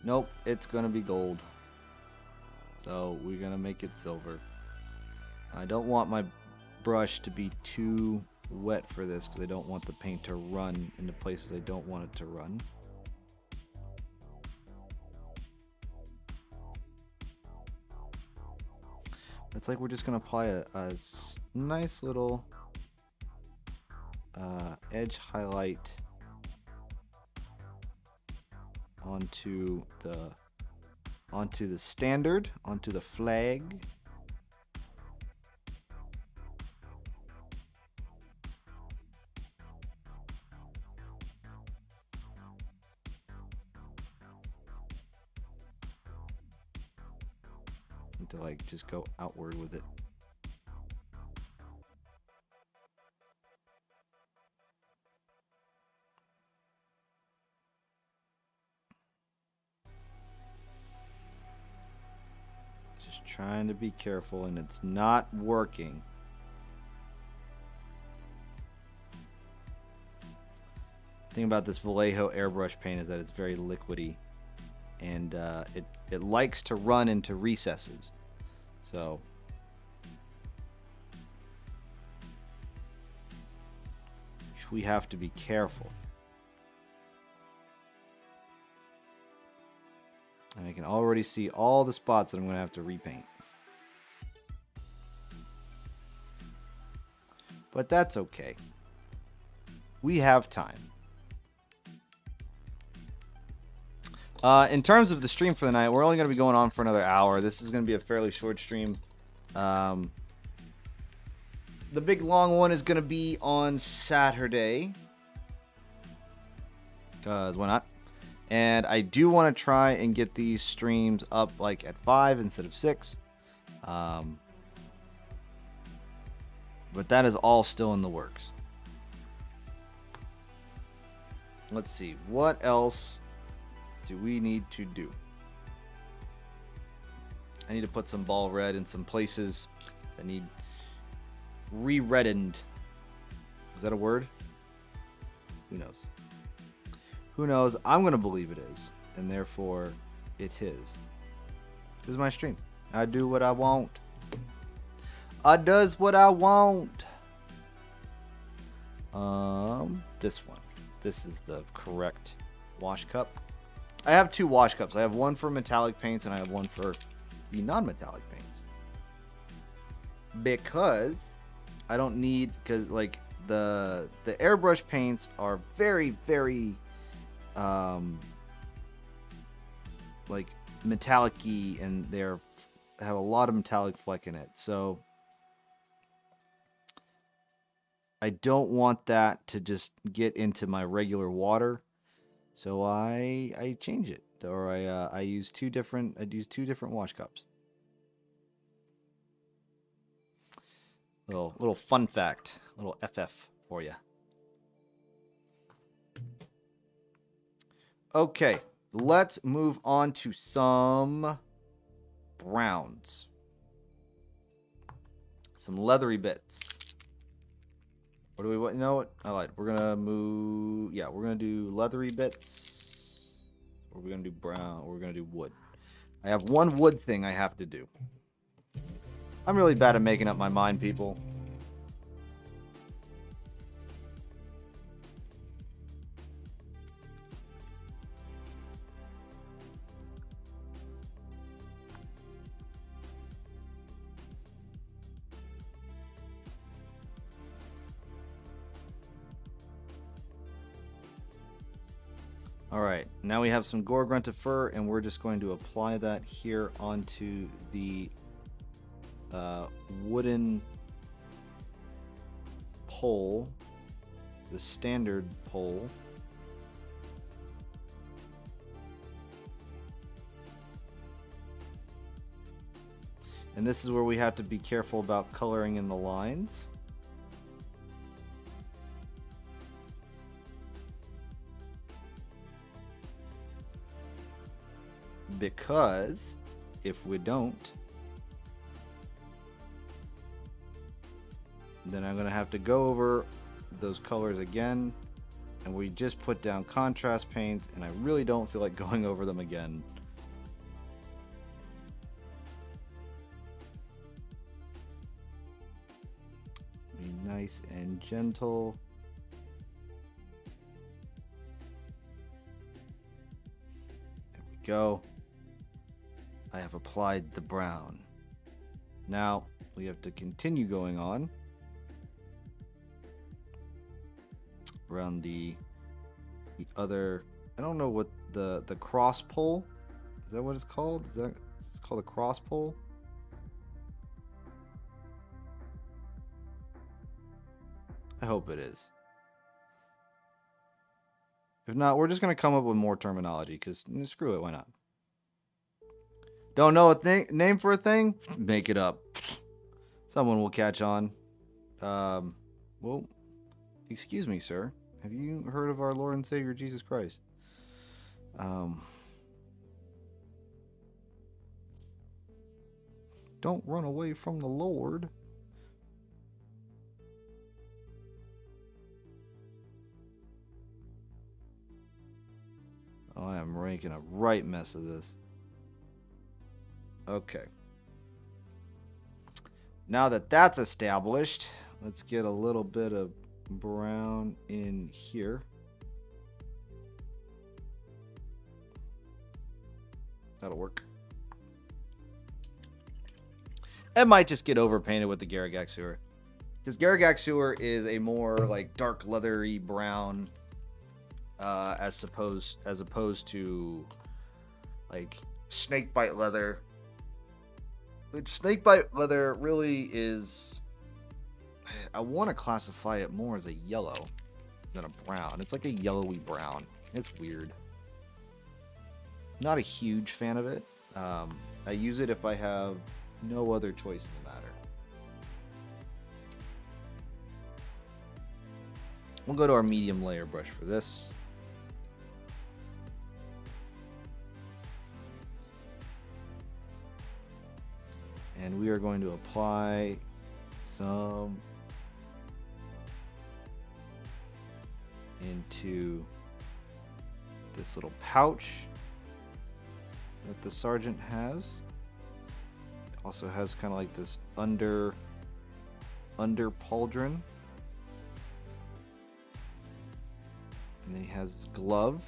Speaker 1: Nope, it's gonna be gold. So we're gonna make it silver. I don't want my brush to be too wet for this, because I don't want the paint to run into places I don't want it to run. It's like we're just going to apply a nice little edge highlight onto the standard, onto the flag. To like just go outward with it. Just trying to be careful, and it's not working. The thing about this Vallejo airbrush paint is that it's very liquidy, and it likes to run into recesses. So we have to be careful. And I can already see all the spots that I'm going to have to repaint. But that's okay. We have time. In terms of the stream for the night, we're only going to be going on for another hour. This is going to be a fairly short stream. The big long one is going to be on Saturday. Because why not? And I do want to try and get these streams up like at 5 instead of 6. But that is all still in the works. Let's see. What else do we need to do? I need to put some ball red in some places that need re-reddened. Is that a word? Who knows? Who knows? I'm going to believe it is. And therefore, it's his. This is my stream. I do what I want. I does what I want. This one. This is the correct wash cup. I have 2 wash cups. I have one for metallic paints and I have one for the non-metallic paints. Because I don't need, because like the airbrush paints are very, very like metallic-y, and they're have a lot of metallic fleck in it. So I don't want that to just get into my regular water. So I change it, or I use two different wash cups. Little fun fact, little FF for you. Okay, let's move on to some browns. Some leathery bits. What do we want? You know what? I lied. We're gonna move. Yeah, we're gonna do leathery bits. Or we're gonna do brown. Or we're gonna do wood. I have one wood thing I have to do. I'm really bad at making up my mind, people. Alright, now we have some Gore-Grunted fur, and we're just going to apply that here onto the wooden pole, the standard pole. And this is where we have to be careful about coloring in the lines. Because if we don't, then I'm going to have to go over those colors again, and we just put down contrast paints, and I really don't feel like going over them again. Be nice and gentle. There we go. I have applied the brown. Now we have to continue going on around the other. I don't know what the cross pole, is that what it's called? It's called a cross pole? I hope it is. If not, we're just gonna come up with more terminology, because screw it, why not? Don't know a name for a thing? Make it up. Someone will catch on. Well, excuse me, sir. Have you heard of our Lord and Savior Jesus Christ? Don't run away from the Lord. Oh, I am making a right mess of this. Okay. Now that that's established, let's get a little bit of brown in here. That'll work. It might just get overpainted with the Garagak Sewer, because Garagak Sewer is a more like dark leathery brown, as opposed to like snakebite leather. Snakebite leather really is, I want to classify it more as a yellow than a brown. It's like a yellowy brown. It's weird. Not a huge fan of it. I use it if I have no other choice in the matter. We'll go to our medium layer brush for this. And we are going to apply some into this little pouch that the sergeant has. It also has kind of like this under pauldron. And then he has his glove.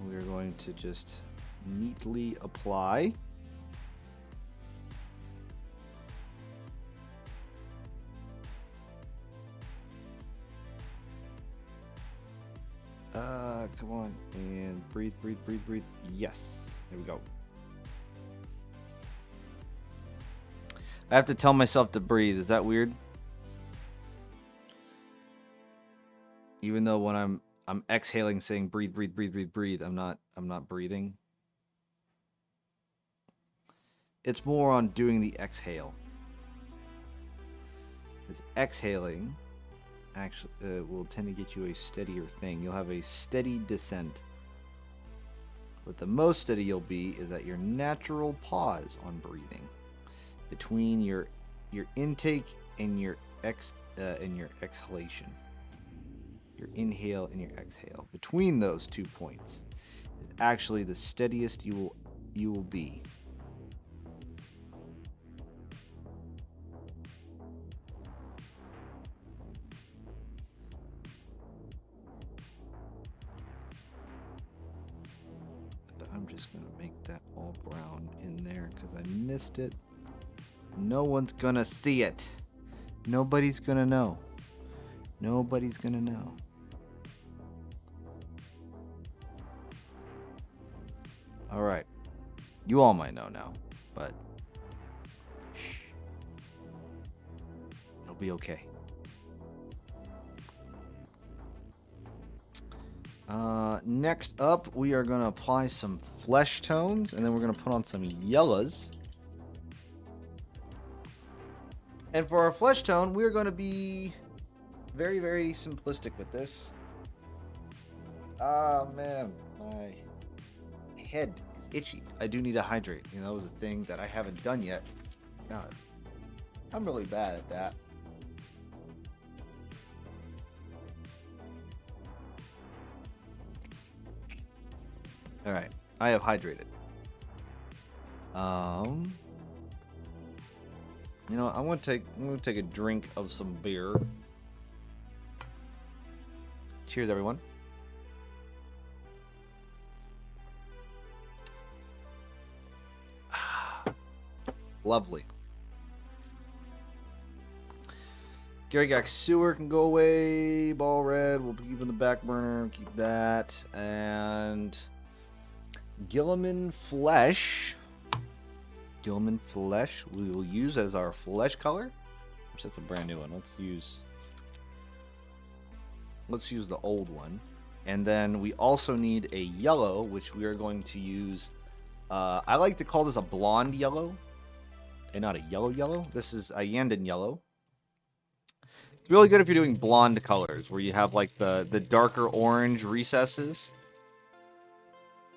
Speaker 1: We are going to just neatly apply. Come on, and breathe, breathe, breathe, breathe. Yes, there we go. I have to tell myself to breathe. Is that weird? Even though when I'm exhaling, saying breathe, breathe, breathe, breathe, breathe, I'm not breathing. It's more on doing the exhale. Because exhaling actually will tend to get you a steadier thing. You'll have a steady descent. But the most steady you'll be is at your natural pause on breathing between your intake and your exhalation. Your inhale and your exhale. Between those 2 points is actually the steadiest you will be. I'm just gonna make that all brown in there because I missed it. No one's gonna see it. Nobody's gonna know. Nobody's gonna know. All right. You all might know now, but shh. It'll be okay. Next up, we are going to apply some flesh tones, and then we're going to put on some yellows. And for our flesh tone, we're going to be very, very simplistic with this. Ah, man, my head is itchy. I do need to hydrate. You know, that was a thing that I haven't done yet. God, I'm really bad at that. All right, I have hydrated. You know, I'm gonna take a drink of some beer. Cheers, everyone. Lovely. Gary Gax Sewer can go away. Ball red, we'll keep in the back burner. Keep that. And Gilliman Flesh. Gilliman Flesh we will use as our flesh color. Which that's a brand new one. Let's use the old one. And then we also need a yellow, which we are going to use. I like to call this a blonde yellow. And not a yellow. This is a Yandan yellow. It's really good if you're doing blonde colors, where you have like the darker orange recesses.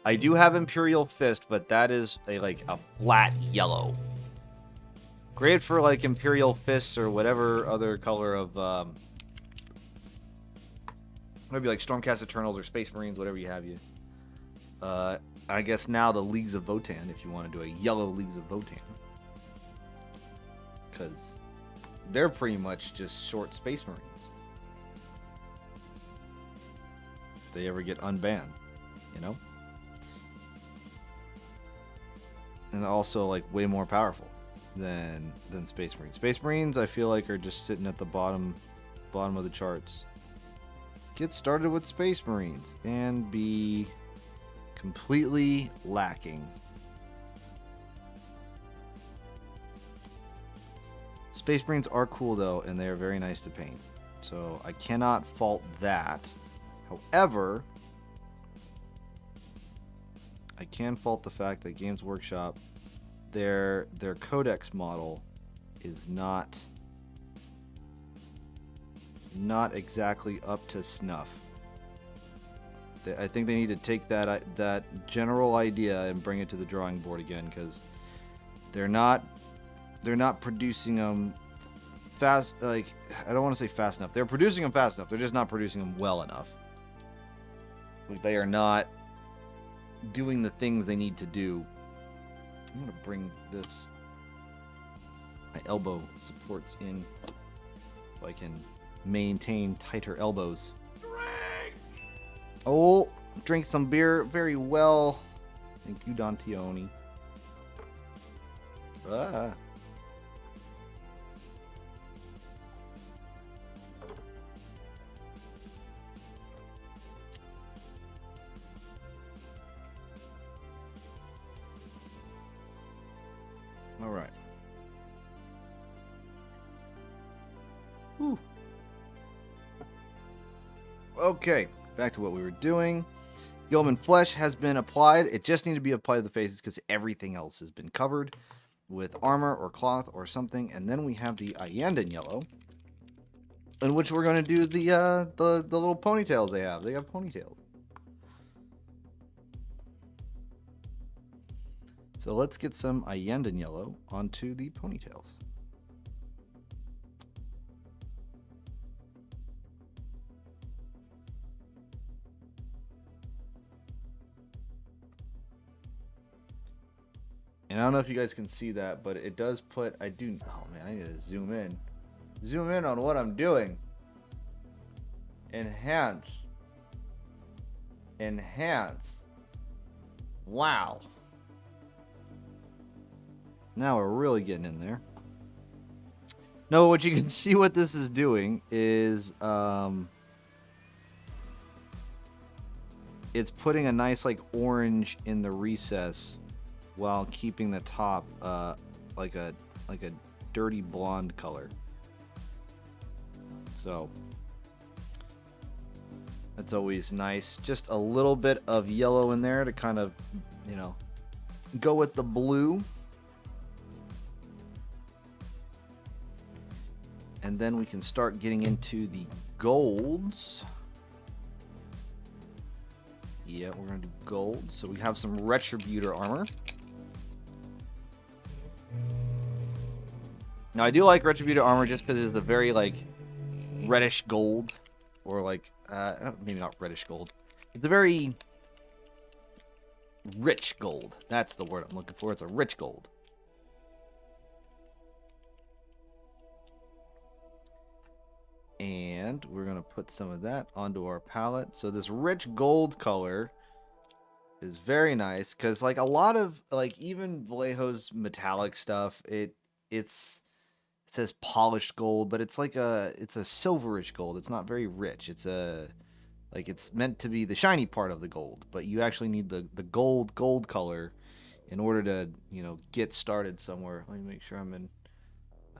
Speaker 1: I do have Imperial Fist, but that is a flat yellow. Great for like Imperial Fists or whatever other color of maybe like Stormcast Eternals or Space Marines, whatever you have. I guess now the Leagues of Votann, if you want to do a yellow Leagues of Votann, because they're pretty much just short Space Marines. If they ever get unbanned, you know? And also like way more powerful than Space Marines. Space Marines I feel like are just sitting at the bottom of the charts. Get started with Space Marines and be completely lacking. Space Marines are cool though, and they are very nice to paint. So I cannot fault that. However, I can fault the fact that Games Workshop, their codex model is not exactly up to snuff. I think they need to take that general idea and bring it to the drawing board again, because they're not producing them fast. Like, I don't want to say fast enough. They're producing them fast enough. They're just not producing them well enough. Like, they are not doing the things they need to do. I'm gonna bring my elbow supports in so I can maintain tighter elbows. Oh, drink some beer very well. Thank you, Dantioni. Ah. All right. Whew. Okay, back to what we were doing. Gilman Flesh has been applied. It just needs to be applied to the faces because everything else has been covered with armor or cloth or something. And then we have the Ayandan yellow, in which we're going to do the little ponytails they have. They have ponytails. So let's get some Ayandan yellow onto the ponytails. And I don't know if you guys can see that, but it does put, oh man, I need to zoom in. Zoom in on what I'm doing. Enhance. Enhance. Wow. Now we're really getting in there. No, what you can see what this is doing is, it's putting a nice like orange in the recess while keeping the top like a dirty blonde color. So that's always nice. Just a little bit of yellow in there to kind of, you know, go with the blue. And then we can start getting into the golds. Yeah, we're going to do gold. So we have some Retributor armor. Now, I do like Retributor armor just because it's a very, like, reddish gold. Or, like, maybe not reddish gold. It's a very rich gold. That's the word I'm looking for. It's a rich gold. And we're going to put some of that onto our palette. So this rich gold color is very nice because, like, a lot of, like, even Vallejo's metallic stuff, it says polished gold, but it's like it's a silverish gold. It's not very rich. It's it's meant to be the shiny part of the gold, but you actually need the gold color in order to, you know, get started somewhere. Let me make sure I'm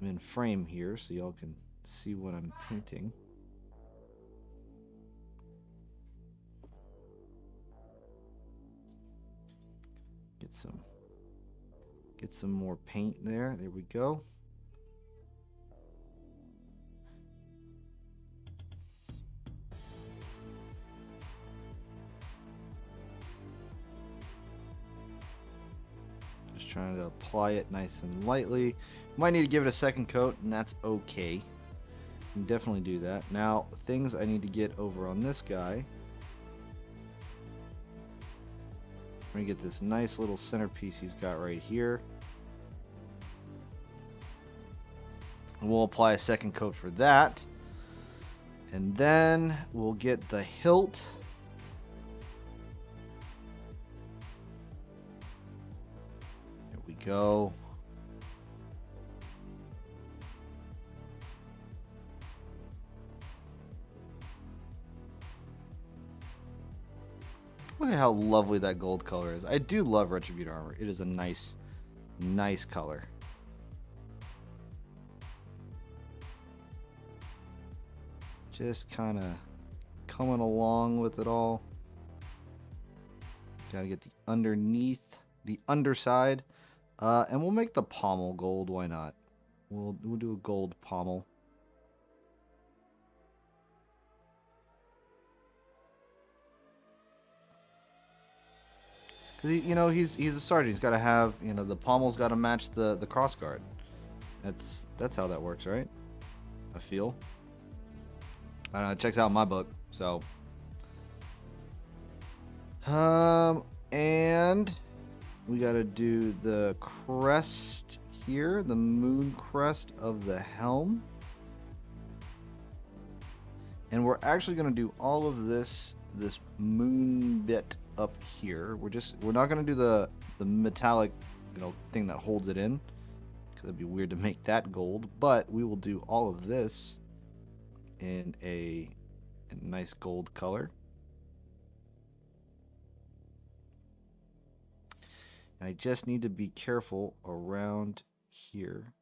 Speaker 1: in frame here so y'all can see what I'm painting. Get some more paint there. There we go. Just trying to apply it nice and lightly. Might need to give it a second coat, and that's okay. Can definitely do that. Now, things I need to get over on this guy. I'm gonna get this nice little centerpiece he's got right here. And we'll apply a second coat for that. And then we'll get the hilt. There we go. Look at how lovely that gold color is. I do love Retributor armor. It is a nice color. Just kind of coming along with it all. Got to get the underneath, the underside. And we'll make the pommel gold. Why not? We'll do a gold pommel. Cause he's a sergeant. He's got to have the pommel's got to match the cross guard. That's how that works, right? I feel. I don't know. It checks out in my book. So. And we got to do the crest here, the moon crest of the helm. And we're actually going to do all of this moon bit up here. We're not going to do the metallic, thing that holds it in, because it'd be weird to make that gold, but we will do all of this in a nice gold color. And I just need to be careful around here.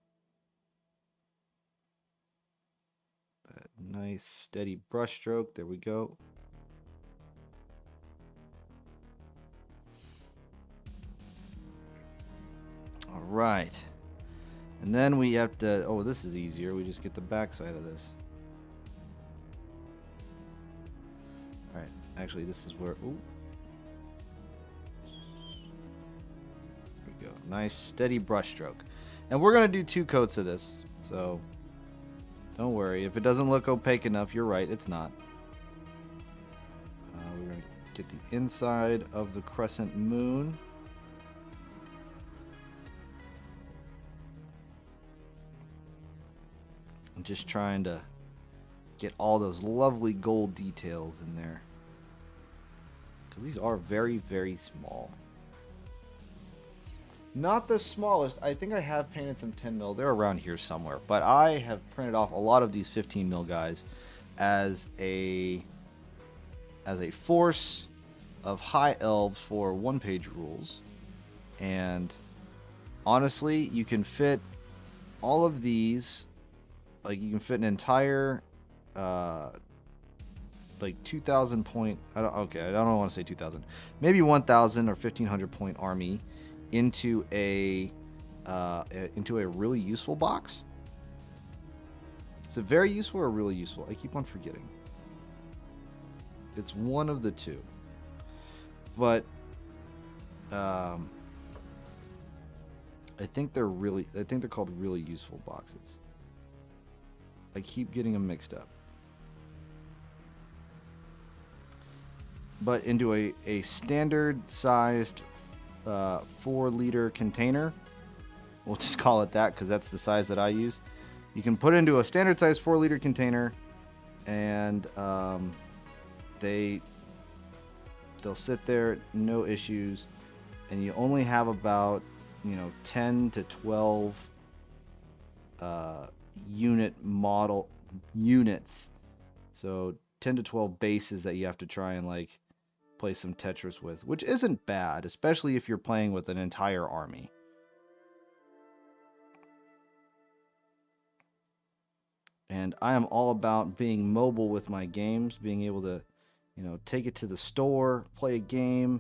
Speaker 1: That nice steady brush stroke. There we go. All right. And then we have to, oh, this is easier. We just get the back side of this. All right. Actually, this is where, ooh. Go. Nice steady brush stroke. And we're going to do 2 coats of this. So don't worry. If it doesn't look opaque enough, you're right. It's not. We're going to get the inside of the crescent moon. I'm just trying to get all those lovely gold details in there. Because these are very, very small. Not the smallest. I think I have painted some 10 mil. They're around here somewhere. But I have printed off a lot of these 15 mil guys as a force of high elves for 1-page rules. And honestly, you can fit all of these. Like, you can fit an entire 2,000 point. I don't want to say 2,000. Maybe 1,000 or 1,500 point army into a really useful box. Is it very useful or really useful? I keep on forgetting. It's one of the two. But I think they're called really useful boxes. I keep getting them mixed up. But into a standard sized 4-liter container, we'll just call it that because that's the size that I use. You can put it into a standard size 4-liter container, and they'll sit there, no issues, and you only have about 10 to 12 units, so 10 to 12 bases that you have to try and play some Tetris with, which isn't bad, especially if you're playing with an entire army. And I am all about being mobile with my games, being able to, take it to the store, play a game,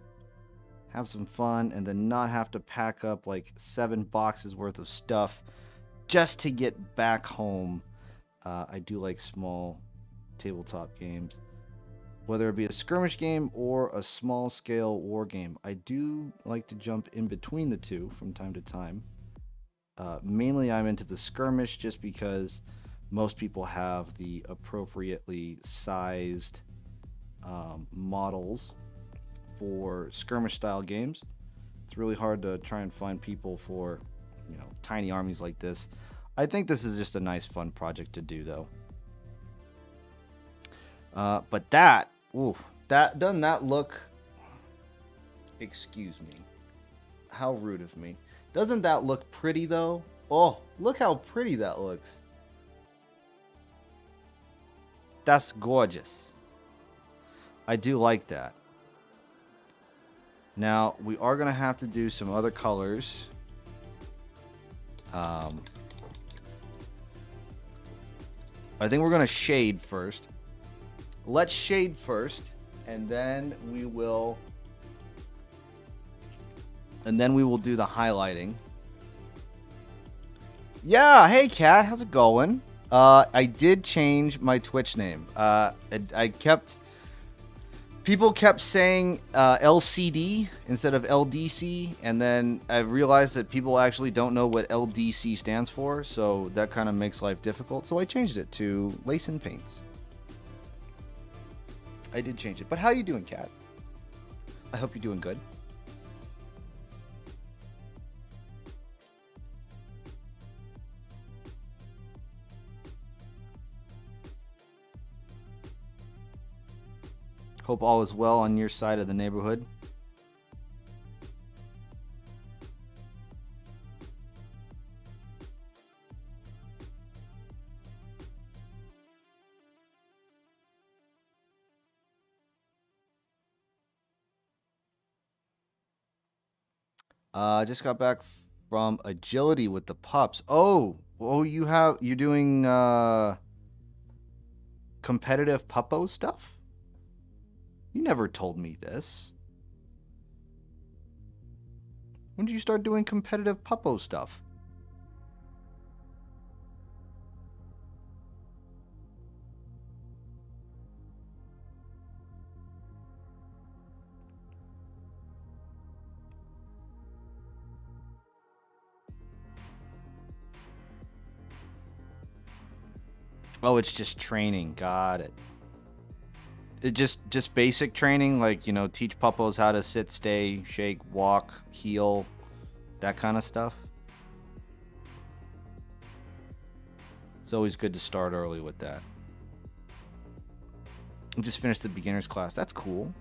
Speaker 1: have some fun, and then not have to pack up 7 boxes worth of stuff just to get back home. I do like small tabletop games. Whether it be a skirmish game or a small-scale war game, I do like to jump in between the two from time to time. Mainly I'm into the skirmish just because most people have the appropriately sized models for skirmish-style games. It's really hard to try and find people for, tiny armies like this. I think this is just a nice, fun project to do, though. But that... Ooh, doesn't that look... Excuse me. How rude of me. Doesn't that look pretty, though? Oh, look how pretty that looks. That's gorgeous. I do like that. Now, we are going to have to do some other colors. I think we're going to shade first. Let's shade first, and then we will do the highlighting. Yeah, hey Kat, how's it going? I did change my Twitch name. People kept saying LCD instead of LDC, and then I realized that people actually don't know what LDC stands for, so that kind of makes life difficult. So I changed it to Lace and Paints. I did change it. But how you doing, Kat? I hope you're doing good. Hope all is well on your side of the neighborhood. I just got back from agility with the pups. Oh, you're doing competitive puppo stuff? You never told me this. When did you start doing competitive puppo stuff? Oh, it's just training. Got it. It just basic training, like, you know, teach puppos how to sit, stay, shake, walk, heel, that kind of stuff. It's always good to start early with that. I just finished the beginner's class. That's cool.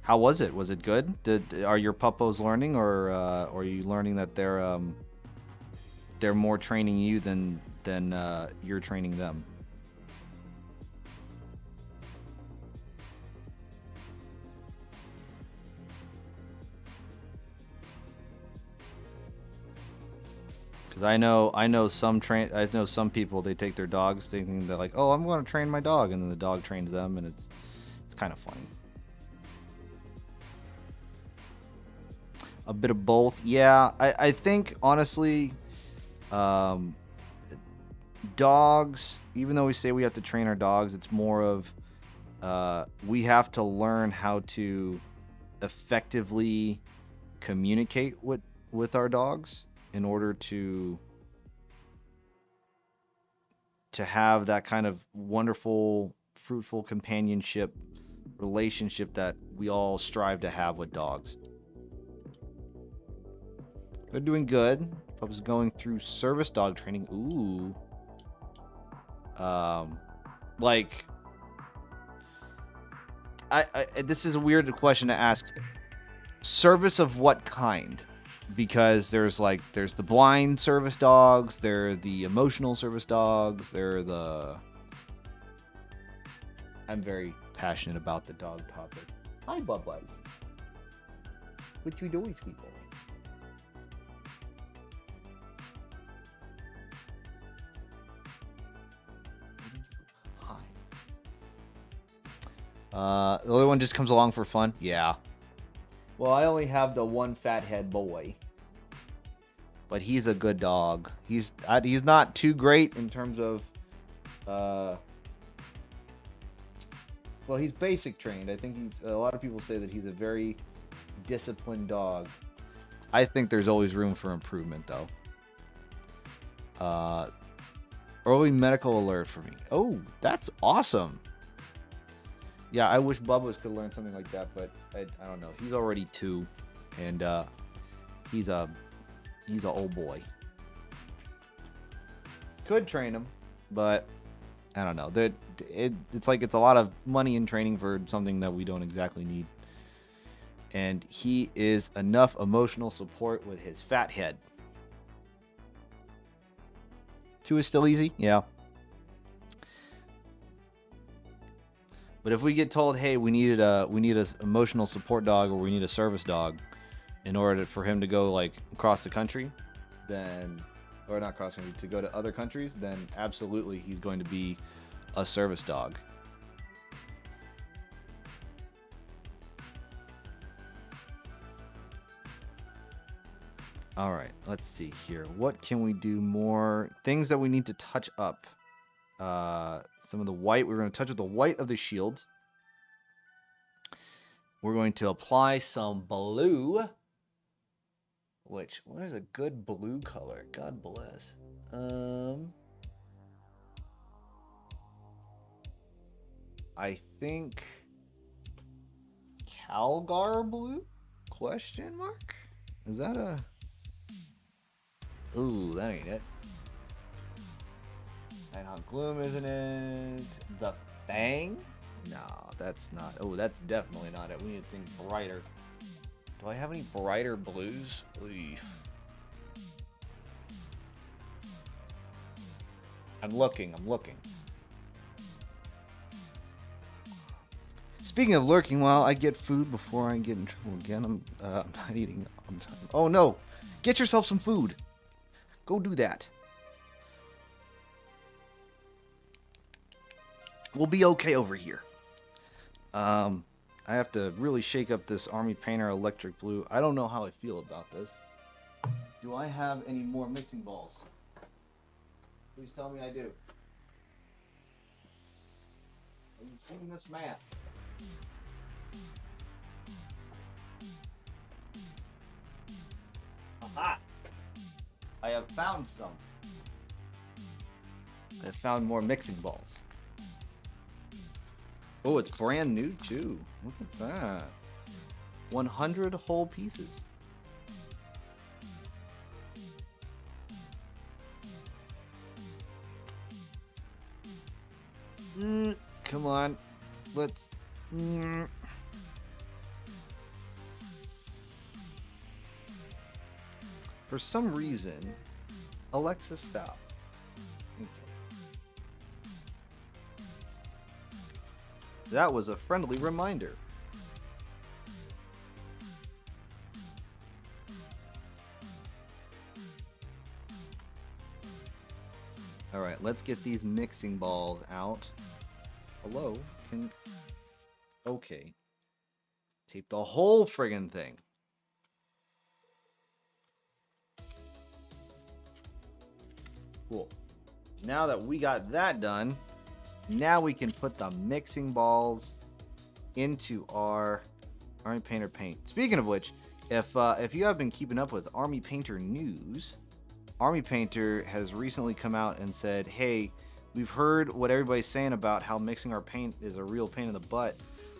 Speaker 1: How was it? Was it good? Are your puppos learning, or are you learning that they're more training you than you're training them? Because I know some people, they take their dogs thinking they're like, oh, I'm going to train my dog, and then the dog trains them, and it's kind of funny. A bit of both, yeah. I think honestly, dogs, even though we say we have to train our dogs, it's more of we have to learn how to effectively communicate with our dogs in order to have that kind of wonderful, fruitful companionship relationship that we all strive to have with dogs. They're doing good. Pups going through service dog training. Ooh. Like, this is a weird question to ask. Service of what kind? Because there's the blind service dogs, there are the emotional service dogs, I'm very passionate about the dog topic. Hi, Bubba. What you doing, sweet boy? Hi. The other one just comes along for fun? Yeah. Well, I only have the one fathead boy, but he's a good dog. He's not too great in terms of, well, he's basic trained. I think a lot of people say that he's a very disciplined dog. I think there's always room for improvement, though. Early medical alert for me. Oh, that's awesome. Yeah, I wish Bubba's could learn something like that, but I don't know. He's already 2, and he's a old boy. Could train him, but I don't know. It's like it's a lot of money in training for something that we don't exactly need. And he is enough emotional support with his fat head. 2 is still easy? Yeah. But if we get told, hey, we need a emotional support dog, or we need a service dog in order for him to go like across the country, then, or not cross country, to go to other countries, then absolutely he's going to be a service dog. All right, let's see here. What can we do more? Things that we need to touch up. Some of the white. We're going to touch up the white of the shields. We're going to apply some blue. Which, where's a good blue color? God bless. I think Calgar blue? Question mark? Is that a... Ooh, that ain't it. Nighthawk Gloom, isn't it? The Fang? No, that's not. Oh, that's definitely not it. We need things brighter. Do I have any brighter blues? Oy. I'm looking. Speaking of lurking, while I get food before I get in trouble again, I'm not eating on time. Oh no! Get yourself some food. Go do that. We'll be okay over here. I have to really shake up this Army Painter Electric Blue. I don't know how I feel about this. Do I have any more mixing balls? Please tell me I do. Have you seen this map? Aha! I have found some. I have found more mixing balls. Oh, it's brand new too. Look at that. 100 whole pieces. Come on. Let's... For some reason, Alexa, stop. That was a friendly reminder. All right, let's get these mixing balls out. Hello? Okay. Tape the whole friggin' thing. Cool. Now that we got that done, now we can put the mixing balls into our Army Painter paint. Speaking of which, if you have been keeping up with Army Painter news, Army Painter has recently come out and said, hey, we've heard what everybody's saying about how mixing our paint is a real pain in the butt.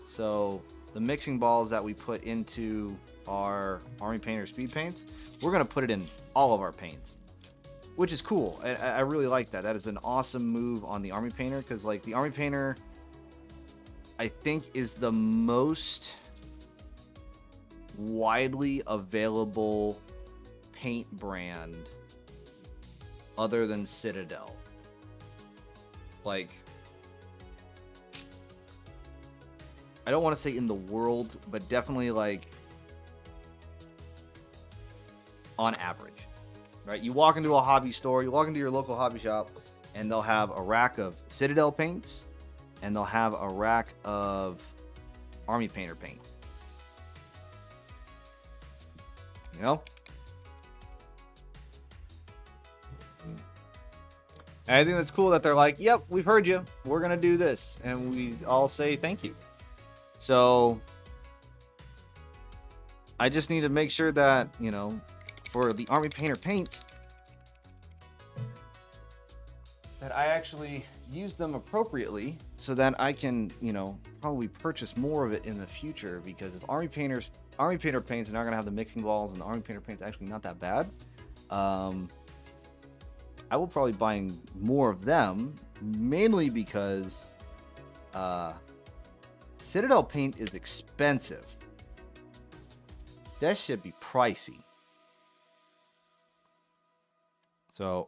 Speaker 1: So the mixing balls that we put into our Army Painter speed paints, we're going to put it in all of our paints. Which is cool. I really like that. That is an awesome move on the Army Painter, because like the Army Painter, I think, is the most widely available paint brand other than Citadel. Like, I don't want to say in the world, but definitely like on average. Right, you walk into a hobby store, you walk into your local hobby shop, and they'll have a rack of Citadel paints, and they'll have a rack of Army Painter paint. You know? And I think that's cool that they're like, yep, we've heard you. We're going to do this. And we all say thank you. So, I just need to make sure that, you know, for the Army Painter paints, that I actually use them appropriately so that I can, you know, probably purchase more of it in the future, because if Army Painter paints are not going to have the mixing balls and the Army Painter paint's actually not that bad, I will probably buy more of them, mainly because Citadel paint is expensive. That should be pricey. So,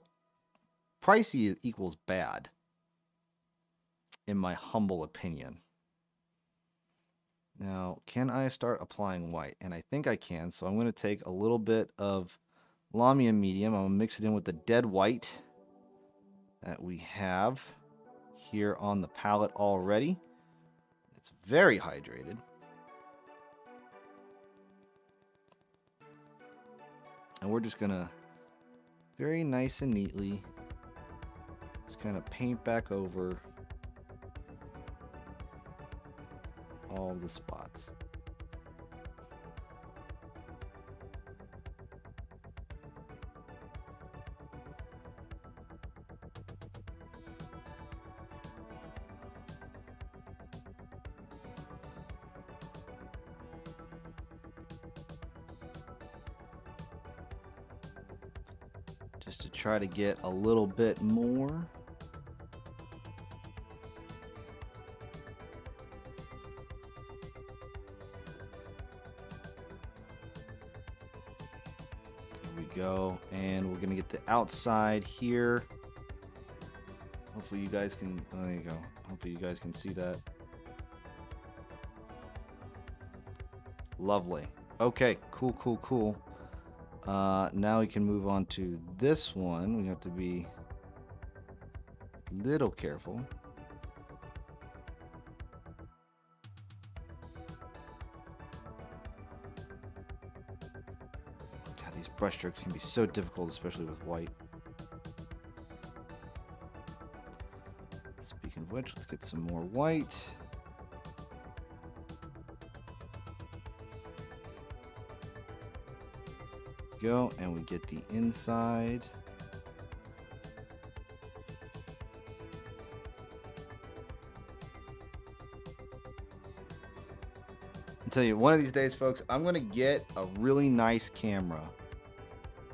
Speaker 1: pricey equals bad, in my humble opinion. Now, can I start applying white? And I think I can, so I'm going to take a little bit of Lamia Medium. I'm going to mix it in with the dead white that we have here on the palette already. It's very hydrated. And we're just gonna very nice and neatly just kind of paint back over all the spots. Just to try to get a little bit more. There we go. And we're going to get the outside here. Hopefully you guys can, oh, there you go. Hopefully you guys can see that. Lovely. Okay, cool, cool, cool. Now we can move on to this one. We have to be a little careful. God, these brush strokes can be so difficult, especially with white. Speaking of which, let's get some more white. Go, and we get the inside. I'll tell you, one of these days, folks, I'm going to get a really nice camera,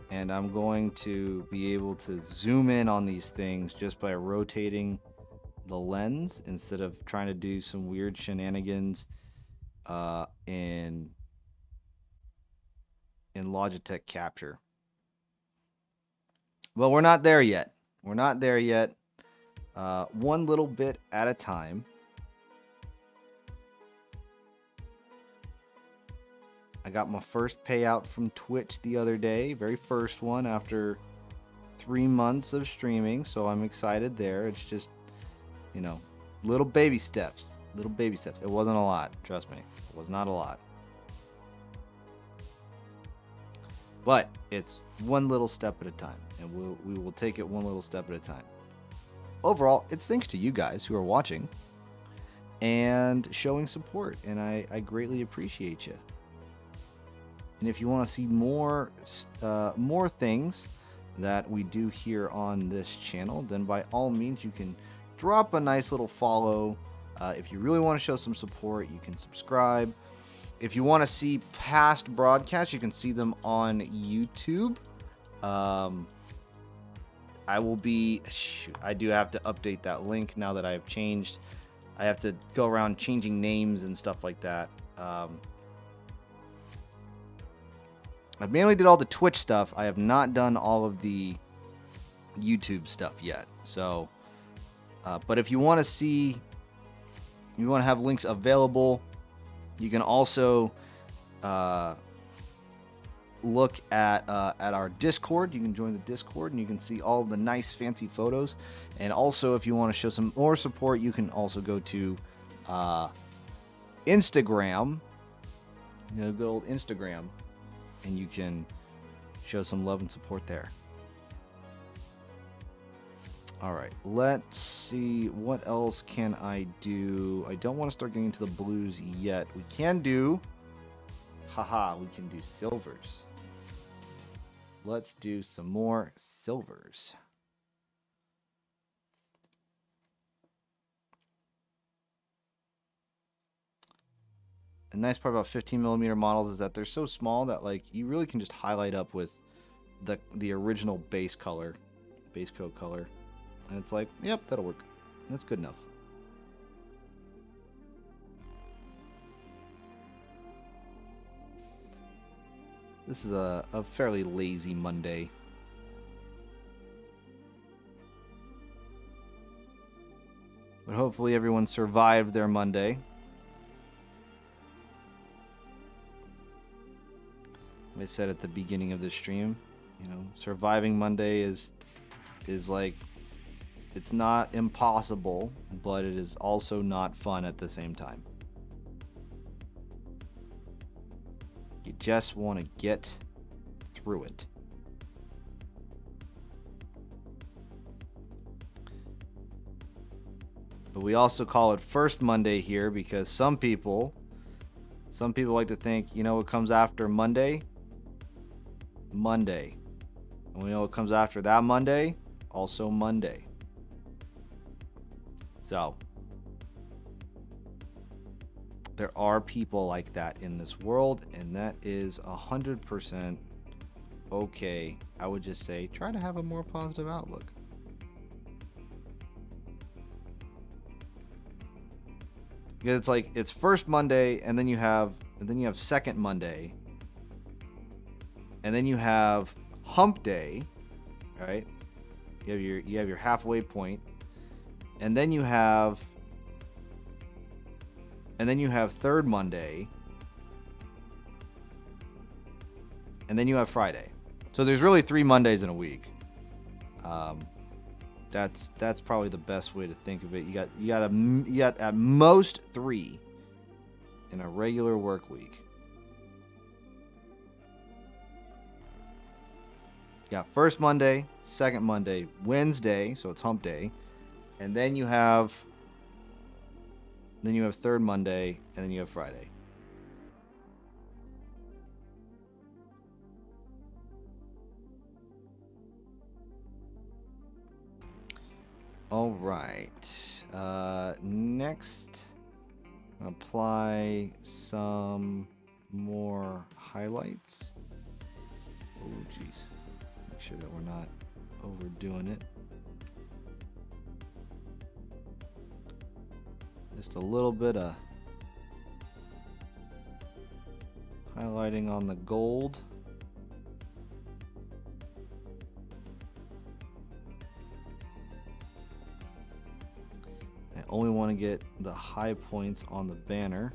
Speaker 1: and I'm going to be able to zoom in on these things just by rotating the lens instead of trying to do some weird shenanigans in Logitech Capture. Well, we're not there yet. We're not there yet. One little bit at a time. I got my first payout from Twitch the other day. Very first one after 3 months of streaming. So I'm excited there. It's just, you know, little baby steps. Little baby steps. It wasn't a lot. Trust me. It was not a lot. But it's one little step at a time, and we will take it one little step at a time. Overall, it's thanks to you guys who are watching and showing support, and I greatly appreciate you. And if you want to see more things that we do here on this channel, then by all means you can drop a nice little follow. If you really want to show some support, you can subscribe. If you want to see past broadcasts, you can see them on YouTube. I will be... Shoot, I do have to update that link now that I've changed. I have to go around changing names and stuff like that. I mainly did all the Twitch stuff. I have not done all of the YouTube stuff yet. So, but if you want to see... You want to have links available... You can also look at our Discord. You can join the Discord, and you can see all of the nice, fancy photos. And also, if you want to show some more support, you can also go to Instagram. You know, good old Instagram, and you can show some love and support there. All right, let's see, what else can I do? I don't want to start getting into the blues yet. We can do, we can do silvers. Let's do some more silvers. The nice part about 15mm models is that they're so small that like you really can just highlight up with the original base color, base coat color. And it's like, yep, that'll work. That's good enough. This is a fairly lazy Monday. But hopefully everyone survived their Monday. I said at the beginning of this stream, you know, surviving Monday is like, it's not impossible, but it is also not fun at the same time. You just want to get through it. But we also call it First Monday here because some people like to think, you know what comes after Monday? Monday. And we know what comes after that Monday? Also Monday. So, there are people like that in this world, and that is 100% okay. I would just say try to have a more positive outlook. Because it's like it's first Monday, and then you have second Monday, and then you have hump day, right? You have your halfway point, and then you have third Monday, and then you have Friday. So there's really 3 Mondays in a week. That's probably the best way to think of it. You got at most 3 in a regular work week. You got first Monday, second Monday, Wednesday, so it's hump day, and then you have third Monday, and then you have Friday. All right. Next, apply some more highlights. Oh, geez. Make sure that we're not overdoing it. Just a little bit of highlighting on the gold. I only want to get the high points on the banner.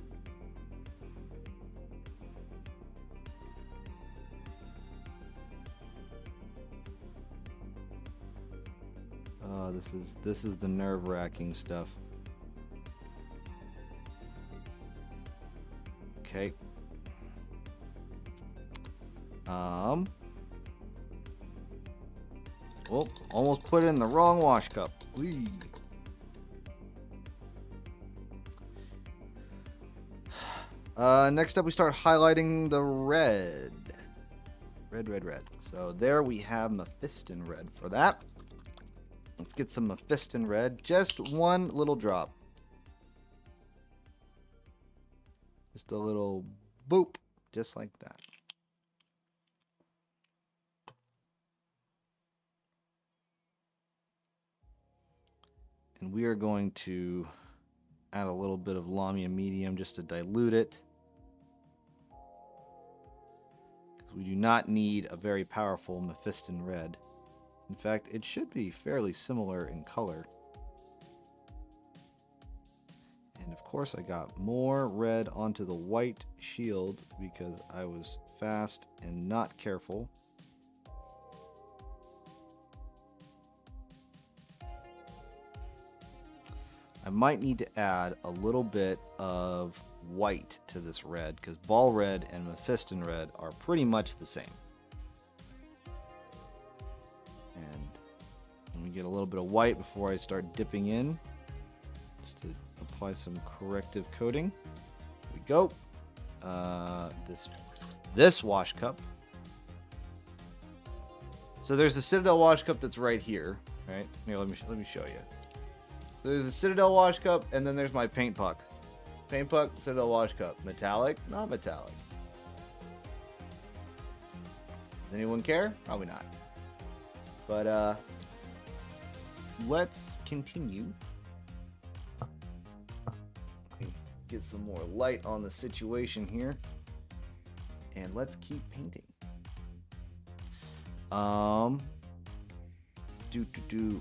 Speaker 1: This is the nerve-wracking stuff. Okay. Oh, almost put it in the wrong wash cup. Whee. Next up, we start highlighting the red. Red. So there we have Mephiston red for that. Let's get some Mephiston red. Just one little drop. Just a little boop. Just like that. And we are going to add a little bit of Lamia medium just to dilute it. Because we do not need a very powerful Mephiston red. In fact, it should be fairly similar in color. And of course, I got more red onto the white shield because I was fast and not careful. I might need to add a little bit of white to this red because ball red and Mephiston red are pretty much the same. And let me get a little bit of white before I start dipping in, just to apply some corrective coating. Here we go. This wash cup. So there's a Citadel wash cup that's right here, right? Here, let me show you. So there's a Citadel wash cup, and then there's my paint puck. Paint puck, Citadel wash cup. Metallic, not metallic. Does anyone care? Probably not. But let's continue. Get some more light on the situation here. And let's keep painting.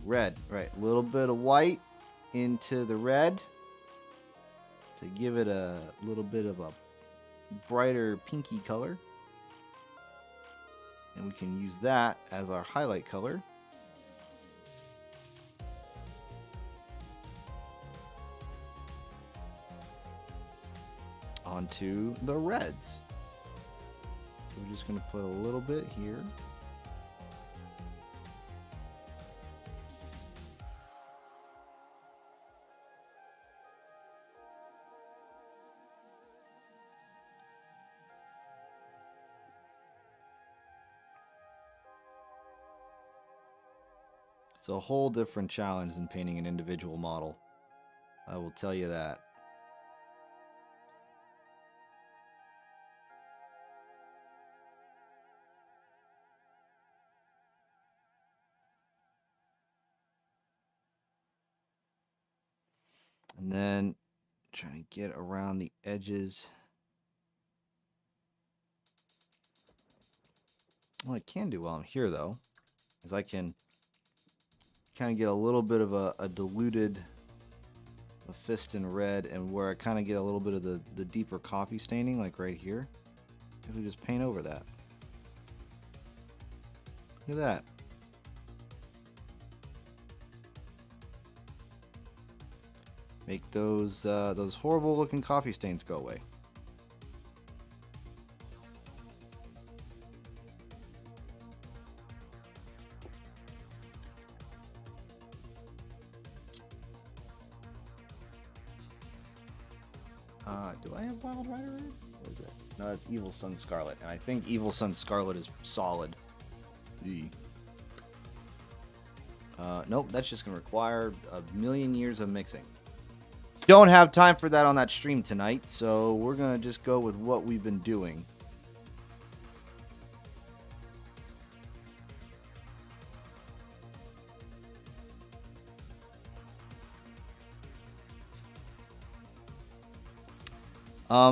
Speaker 1: Red, right? A little bit of white into the red to give it a little bit of a brighter pinky color. And we can use that as our highlight color. Onto the reds. So we're just going to put a little bit here. It's a whole different challenge than painting an individual model. I will tell you that. And then trying to get around the edges. What I can do while I'm here, though, is I can kind of get a little bit of a diluted fist in red, and where I kind of get a little bit of the deeper coffee staining, like right here. I just paint over that. Look at that. Make those horrible looking coffee stains go away. Do I have Wild Rider? What is it? No, that's Evil Sun Scarlet, and I think Evil Sun Scarlet is solid. Nope, that's just gonna require a million years of mixing. Don't have time for that on that stream tonight, so we're gonna just go with what we've been doing.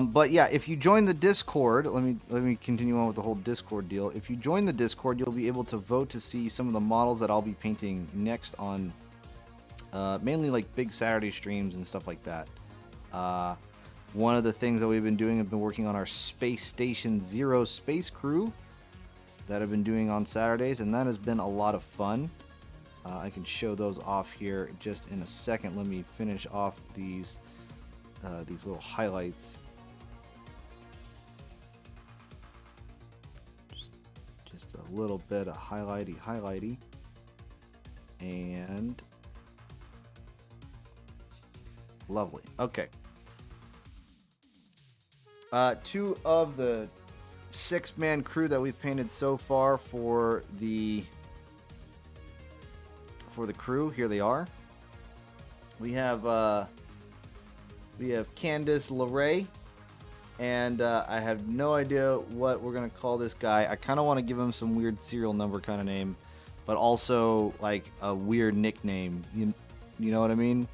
Speaker 1: But yeah, if you join the Discord, let me continue on with the whole Discord deal. If you join the Discord, you'll be able to vote to see some of the models that I'll be painting next on mainly like big Saturday streams and stuff like that. One of the things that we've been doing, I've been working on our Space Station Zero space crew that I've been doing on Saturdays, and that has been a lot of fun. I can show those off here just in a second. Let me finish off these little highlights. Just a little bit of highlighty, and lovely. Okay. 2 of the 6-man crew that we've painted so far for the crew. Here they are. We have Candace LeRae, and I have no idea what we're gonna call this guy. I kind of want to give him some weird serial number kind of name, but also like a weird nickname. You know what I mean?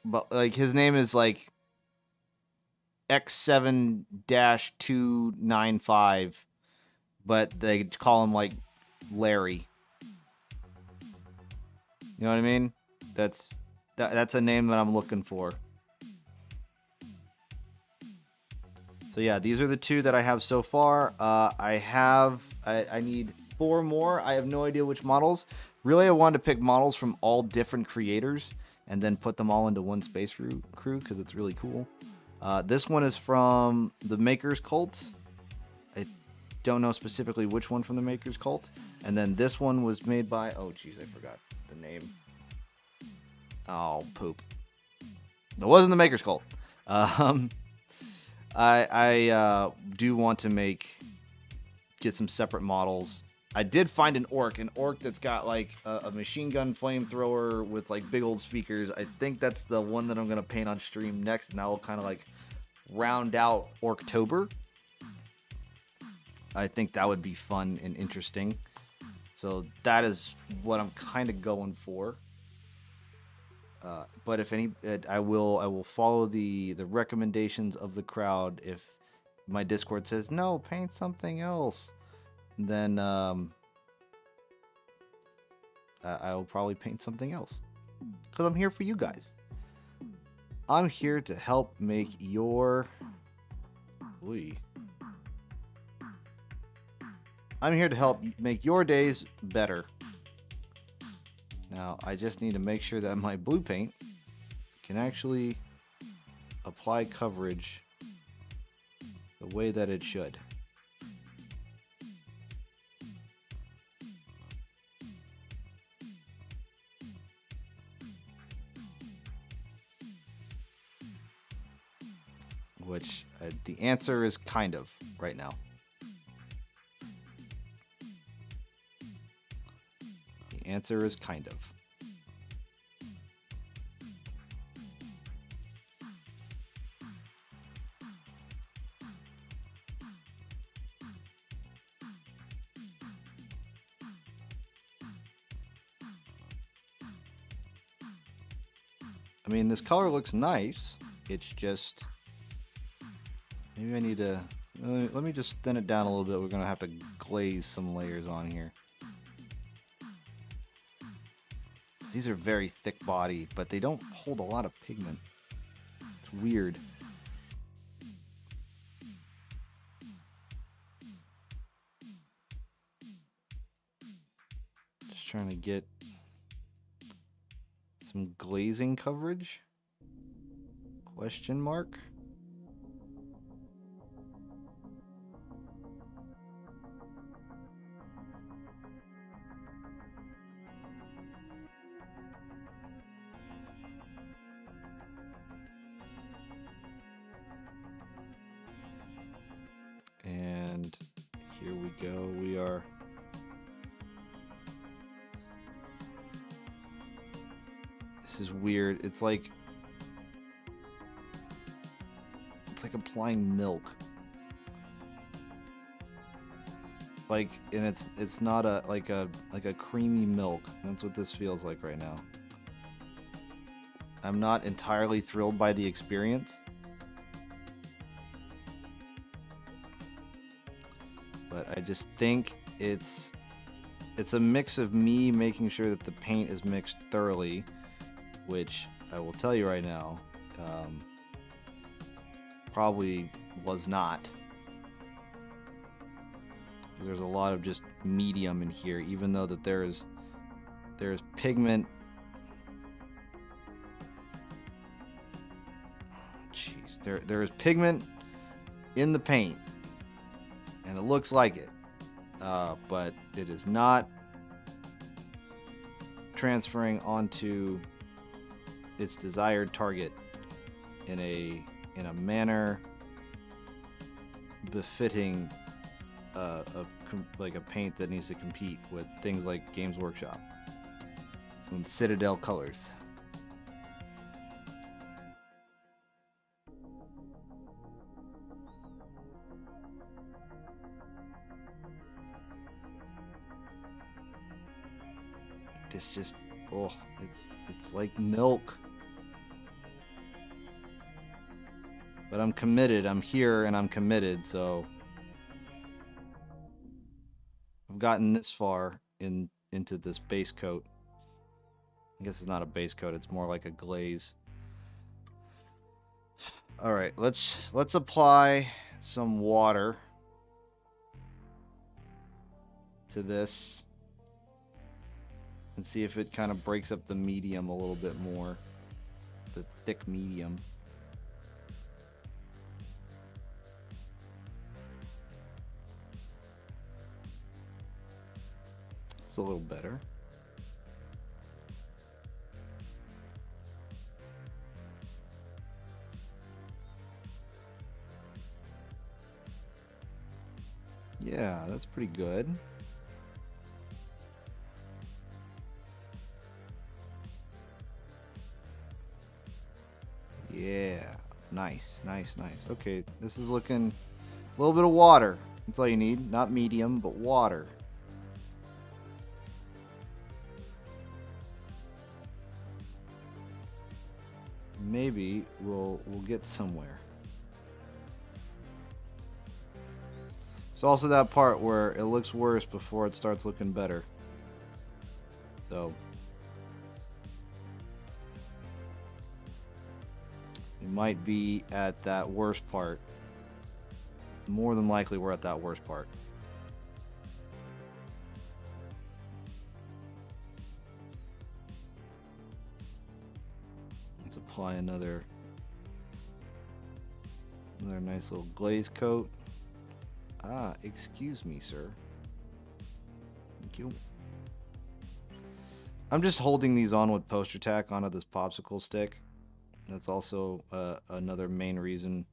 Speaker 1: But like his name is like X7-295, but they call him like Larry. You know what I mean? That's a name that I'm looking for. So yeah, these are the 2 that I have so far. I need 4 more. I have no idea which models. Really, I wanted to pick models from all different creators and then put them all into one space crew because it's really cool. This one is from the Maker's Cult. I don't know specifically which one from the Maker's Cult. And then this one was made by, oh geez, I forgot the name. Oh, poop. It wasn't the Maker's Cult. I do want to get some separate models. I did find an orc that's got like a machine gun flamethrower with like big old speakers. I think that's the one that I'm gonna paint on stream next, and that will kind of like round out Orktober. I think that would be fun and interesting. So that is what I'm kind of going for. But if any, I will follow the recommendations of the crowd. If my Discord says no, paint something else, then I will probably paint something else. Because I'm here for you guys. I'm here to help make your... I'm here to help make your days better. Now, I just need to make sure that my blue paint can actually apply coverage the way that it should. Which the answer is kind of right now. answer is kind of. I mean, this color looks nice. It's just... maybe I need to... let me just thin it down a little bit. We're going to have to glaze some layers on here. These are very thick body, but they don't hold a lot of pigment. It's weird. Just trying to get some glazing coverage? Question mark? And here we go. We are... this is weird. It's like applying milk. Like, and it's not like a creamy milk. That's what this feels like right now. I'm not entirely thrilled by the experience. But I just think it's a mix of me making sure that the paint is mixed thoroughly, which I will tell you right now, probably was not. There's a lot of just medium in here, even though that there's pigment. Jeez, there is pigment in the paint, and it looks like it, but it is not transferring onto its desired target in a manner befitting like a paint that needs to compete with things like Games Workshop and Citadel colors. This just, oh, it's like milk. But I'm committed. I'm here and I'm committed, so I've gotten this far into this base coat. I guess it's not a base coat, it's more like a glaze. All right, let's apply some water to this and see if it kind of breaks up the medium a little bit more, the thick medium. It's a little better. Yeah, that's pretty good. Yeah, nice. Okay, this is looking a little bit of water. That's all you need. Not medium, but water. Maybe we'll get somewhere. It's also that part where it looks worse before it starts looking better. So we might be at that worst part. More than likely we're at that worst part. Let's apply another nice little glaze coat. Ah, excuse me, sir. Thank you. I'm just holding these on with poster tack onto this popsicle stick. That's also another main reason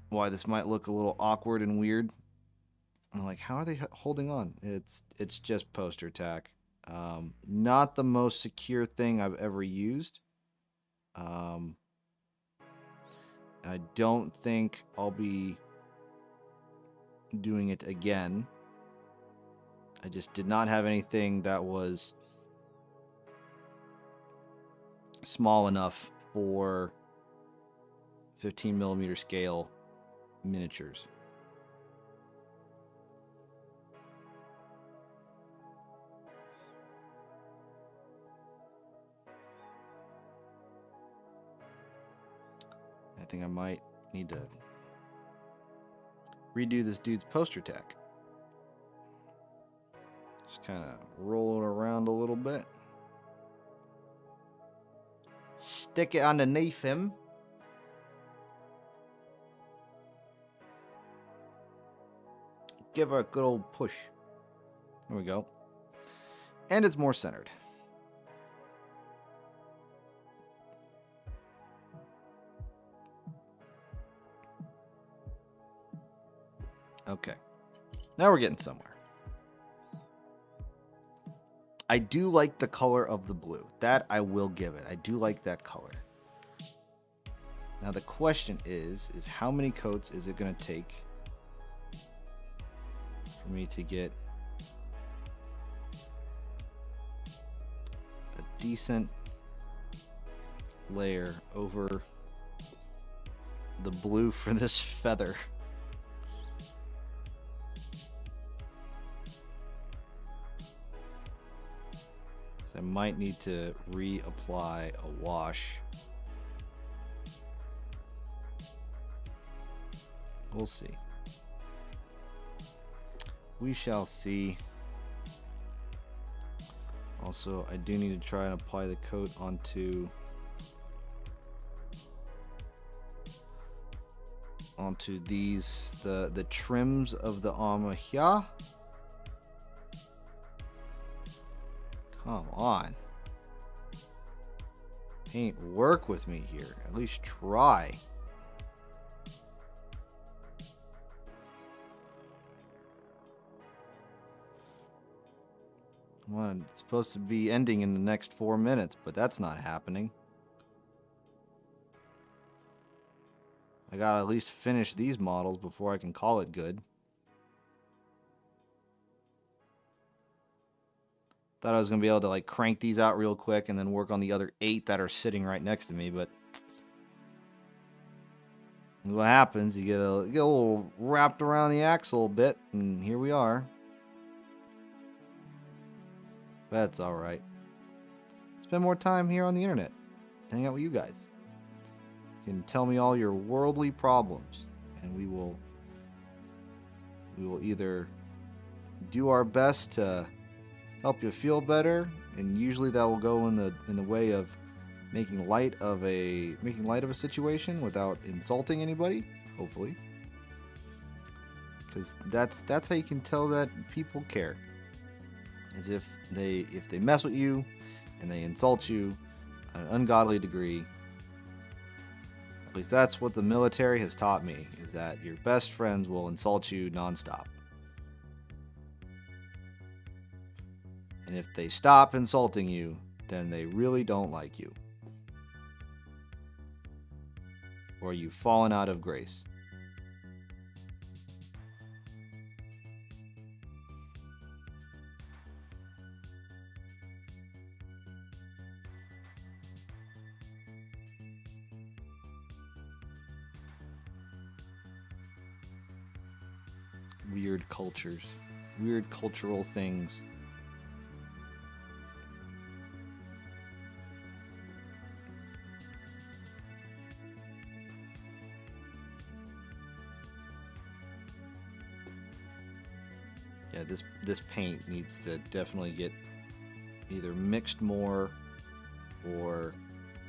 Speaker 1: why this might look a little awkward and weird. I'm like, how are they holding on? It's just poster tack. Not the most secure thing I've ever used. Um, I don't think I'll be doing it again. I just did not have anything that was small enough for 15 millimeter scale miniatures. I think I might need to redo this dude's poster tack. Just kind of roll it around a little bit. Stick it underneath him. Give her a good old push. There we go. And it's more centered. Okay. Now we're getting somewhere. I do like the color of the blue. That I will give it. I do like that color. Now the question is how many coats is it going to take for me to get a decent layer over the blue for this feather? I might need to reapply a wash. We'll see. We shall see. Also, I do need to try and apply the coat onto these the trims of the armor here. Come on. Paint, work with me here. At least try. Well, it's supposed to be ending in the next 4 minutes, but that's not happening. I gotta at least finish these models before I can call it good. Thought I was going to be able to like crank these out real quick and then work on the other 8 that are sitting right next to me, but what happens, you get a little wrapped around the axle a bit, and here we are. That's alright. Spend more time here on the internet. Hang out with you guys. You can tell me all your worldly problems, and we will either do our best to help you feel better, and usually that will go in the way of making light of a situation without insulting anybody, hopefully, because that's how you can tell that people care, is if they mess with you and they insult you at an ungodly degree. At least that's what the military has taught me, is that your best friends will insult you nonstop. And if they stop insulting you, then they really don't like you. Or you've fallen out of grace. Weird cultures. Weird cultural things. Yeah, this paint needs to definitely get either mixed more, or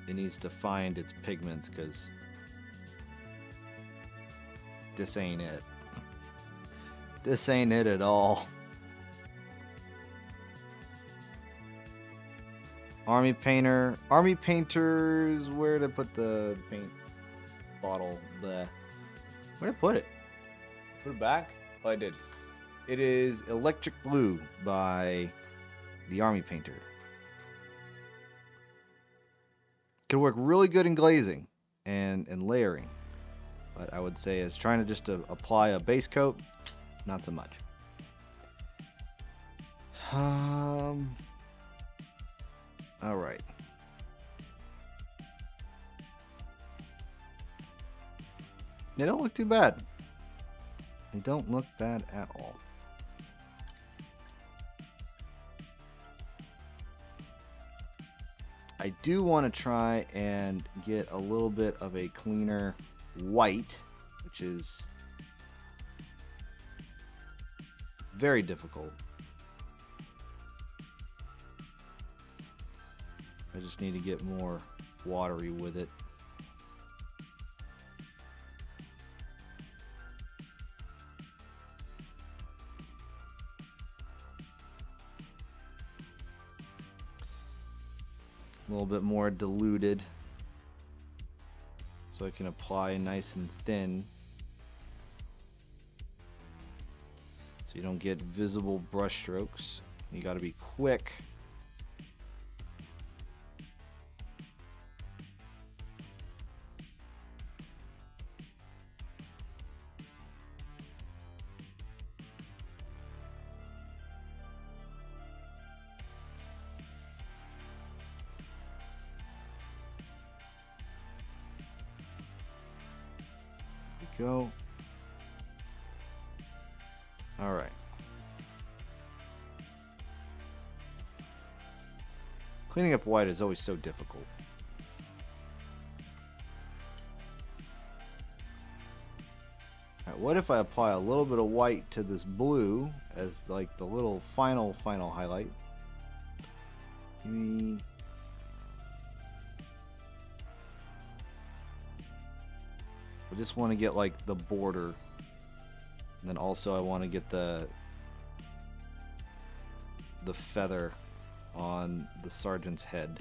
Speaker 1: it needs to find its pigments, because this ain't it. This ain't it at all. Army painters, where to put the paint bottle? Where did I put it? Put it back? Oh, I did. It is Electric Blue by the Army Painter. Could work really good in glazing and layering, but I would say as trying to just to apply a base coat, not so much. All right. They don't look too bad. They don't look bad at all. I do want to try and get a little bit of a cleaner white, which is very difficult. I just need to get more watery with it. A little bit more diluted so I can apply nice and thin so you don't get visible brush strokes. You got to be quick. Go. All right. Cleaning up white is always so difficult. All right, what if I apply a little bit of white to this blue as like the little final highlight? Maybe I just want to get like the border, and then also I want to get the feather on the sergeant's head.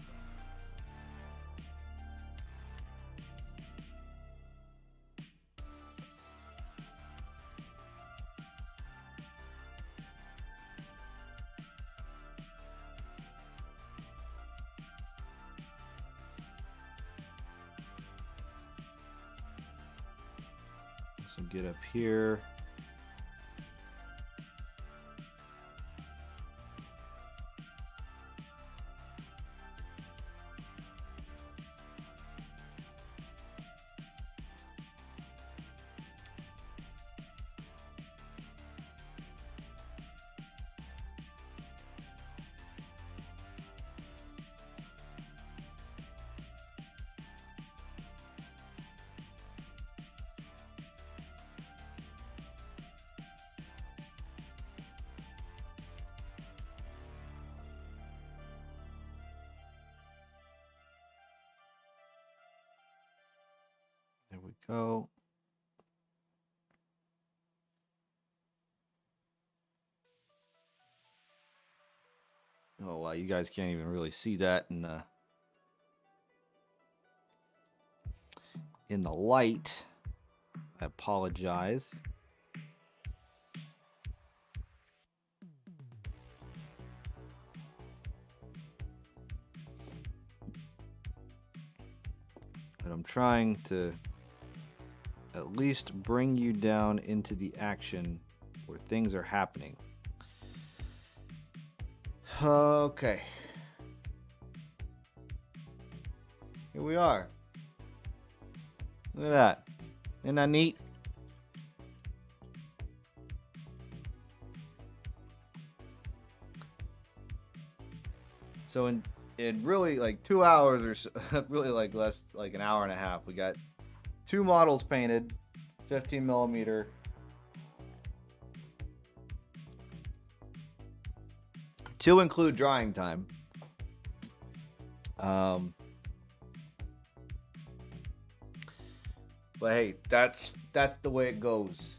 Speaker 1: So get up here. There we go. Oh wow, you guys can't even really see that in the light. I apologize. But I'm trying to at least bring you down into the action where things are happening. Okay. Here we are. Look at that. Isn't that neat? So in really like 2 hours or so, really like less, like an hour and a half, we got 2 models painted, 15 millimeter. To include drying time. But hey, that's the way it goes.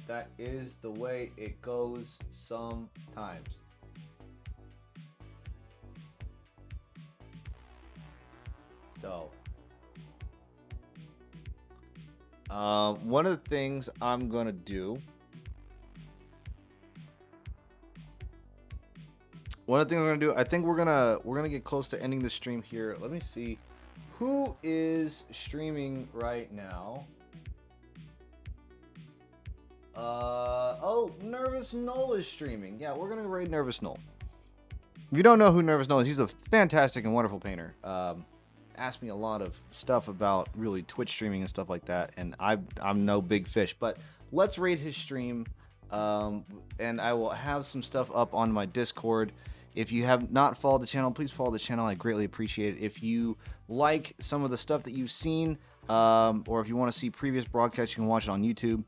Speaker 1: That is the way it goes sometimes. So, one of the things I'm gonna do One of the things we're gonna do, I think we're gonna get close to ending the stream here. Let me see who is streaming right now. Oh, Nervous Null is streaming. Yeah, we're gonna raid Nervous Null. If you don't know who Nervous Null is, he's a fantastic and wonderful painter. Asked me a lot of stuff about really Twitch streaming and stuff like that, and I'm no big fish, but let's raid his stream, and I will have some stuff up on my Discord. If you have not followed the channel, please follow the channel. I greatly appreciate it. If you like some of the stuff that you've seen, or if you want to see previous broadcasts, you can watch it on YouTube,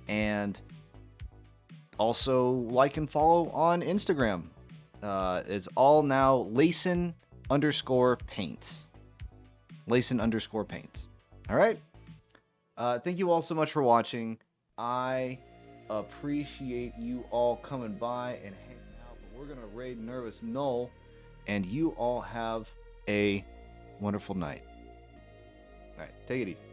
Speaker 1: and also like and follow on Instagram. It's all now Layson_paints. Layson_paints. All right. Thank you all so much for watching. I appreciate you all coming by and hanging out. But we're gonna raid Nervous Null, and you all have a wonderful night. All right, take it easy.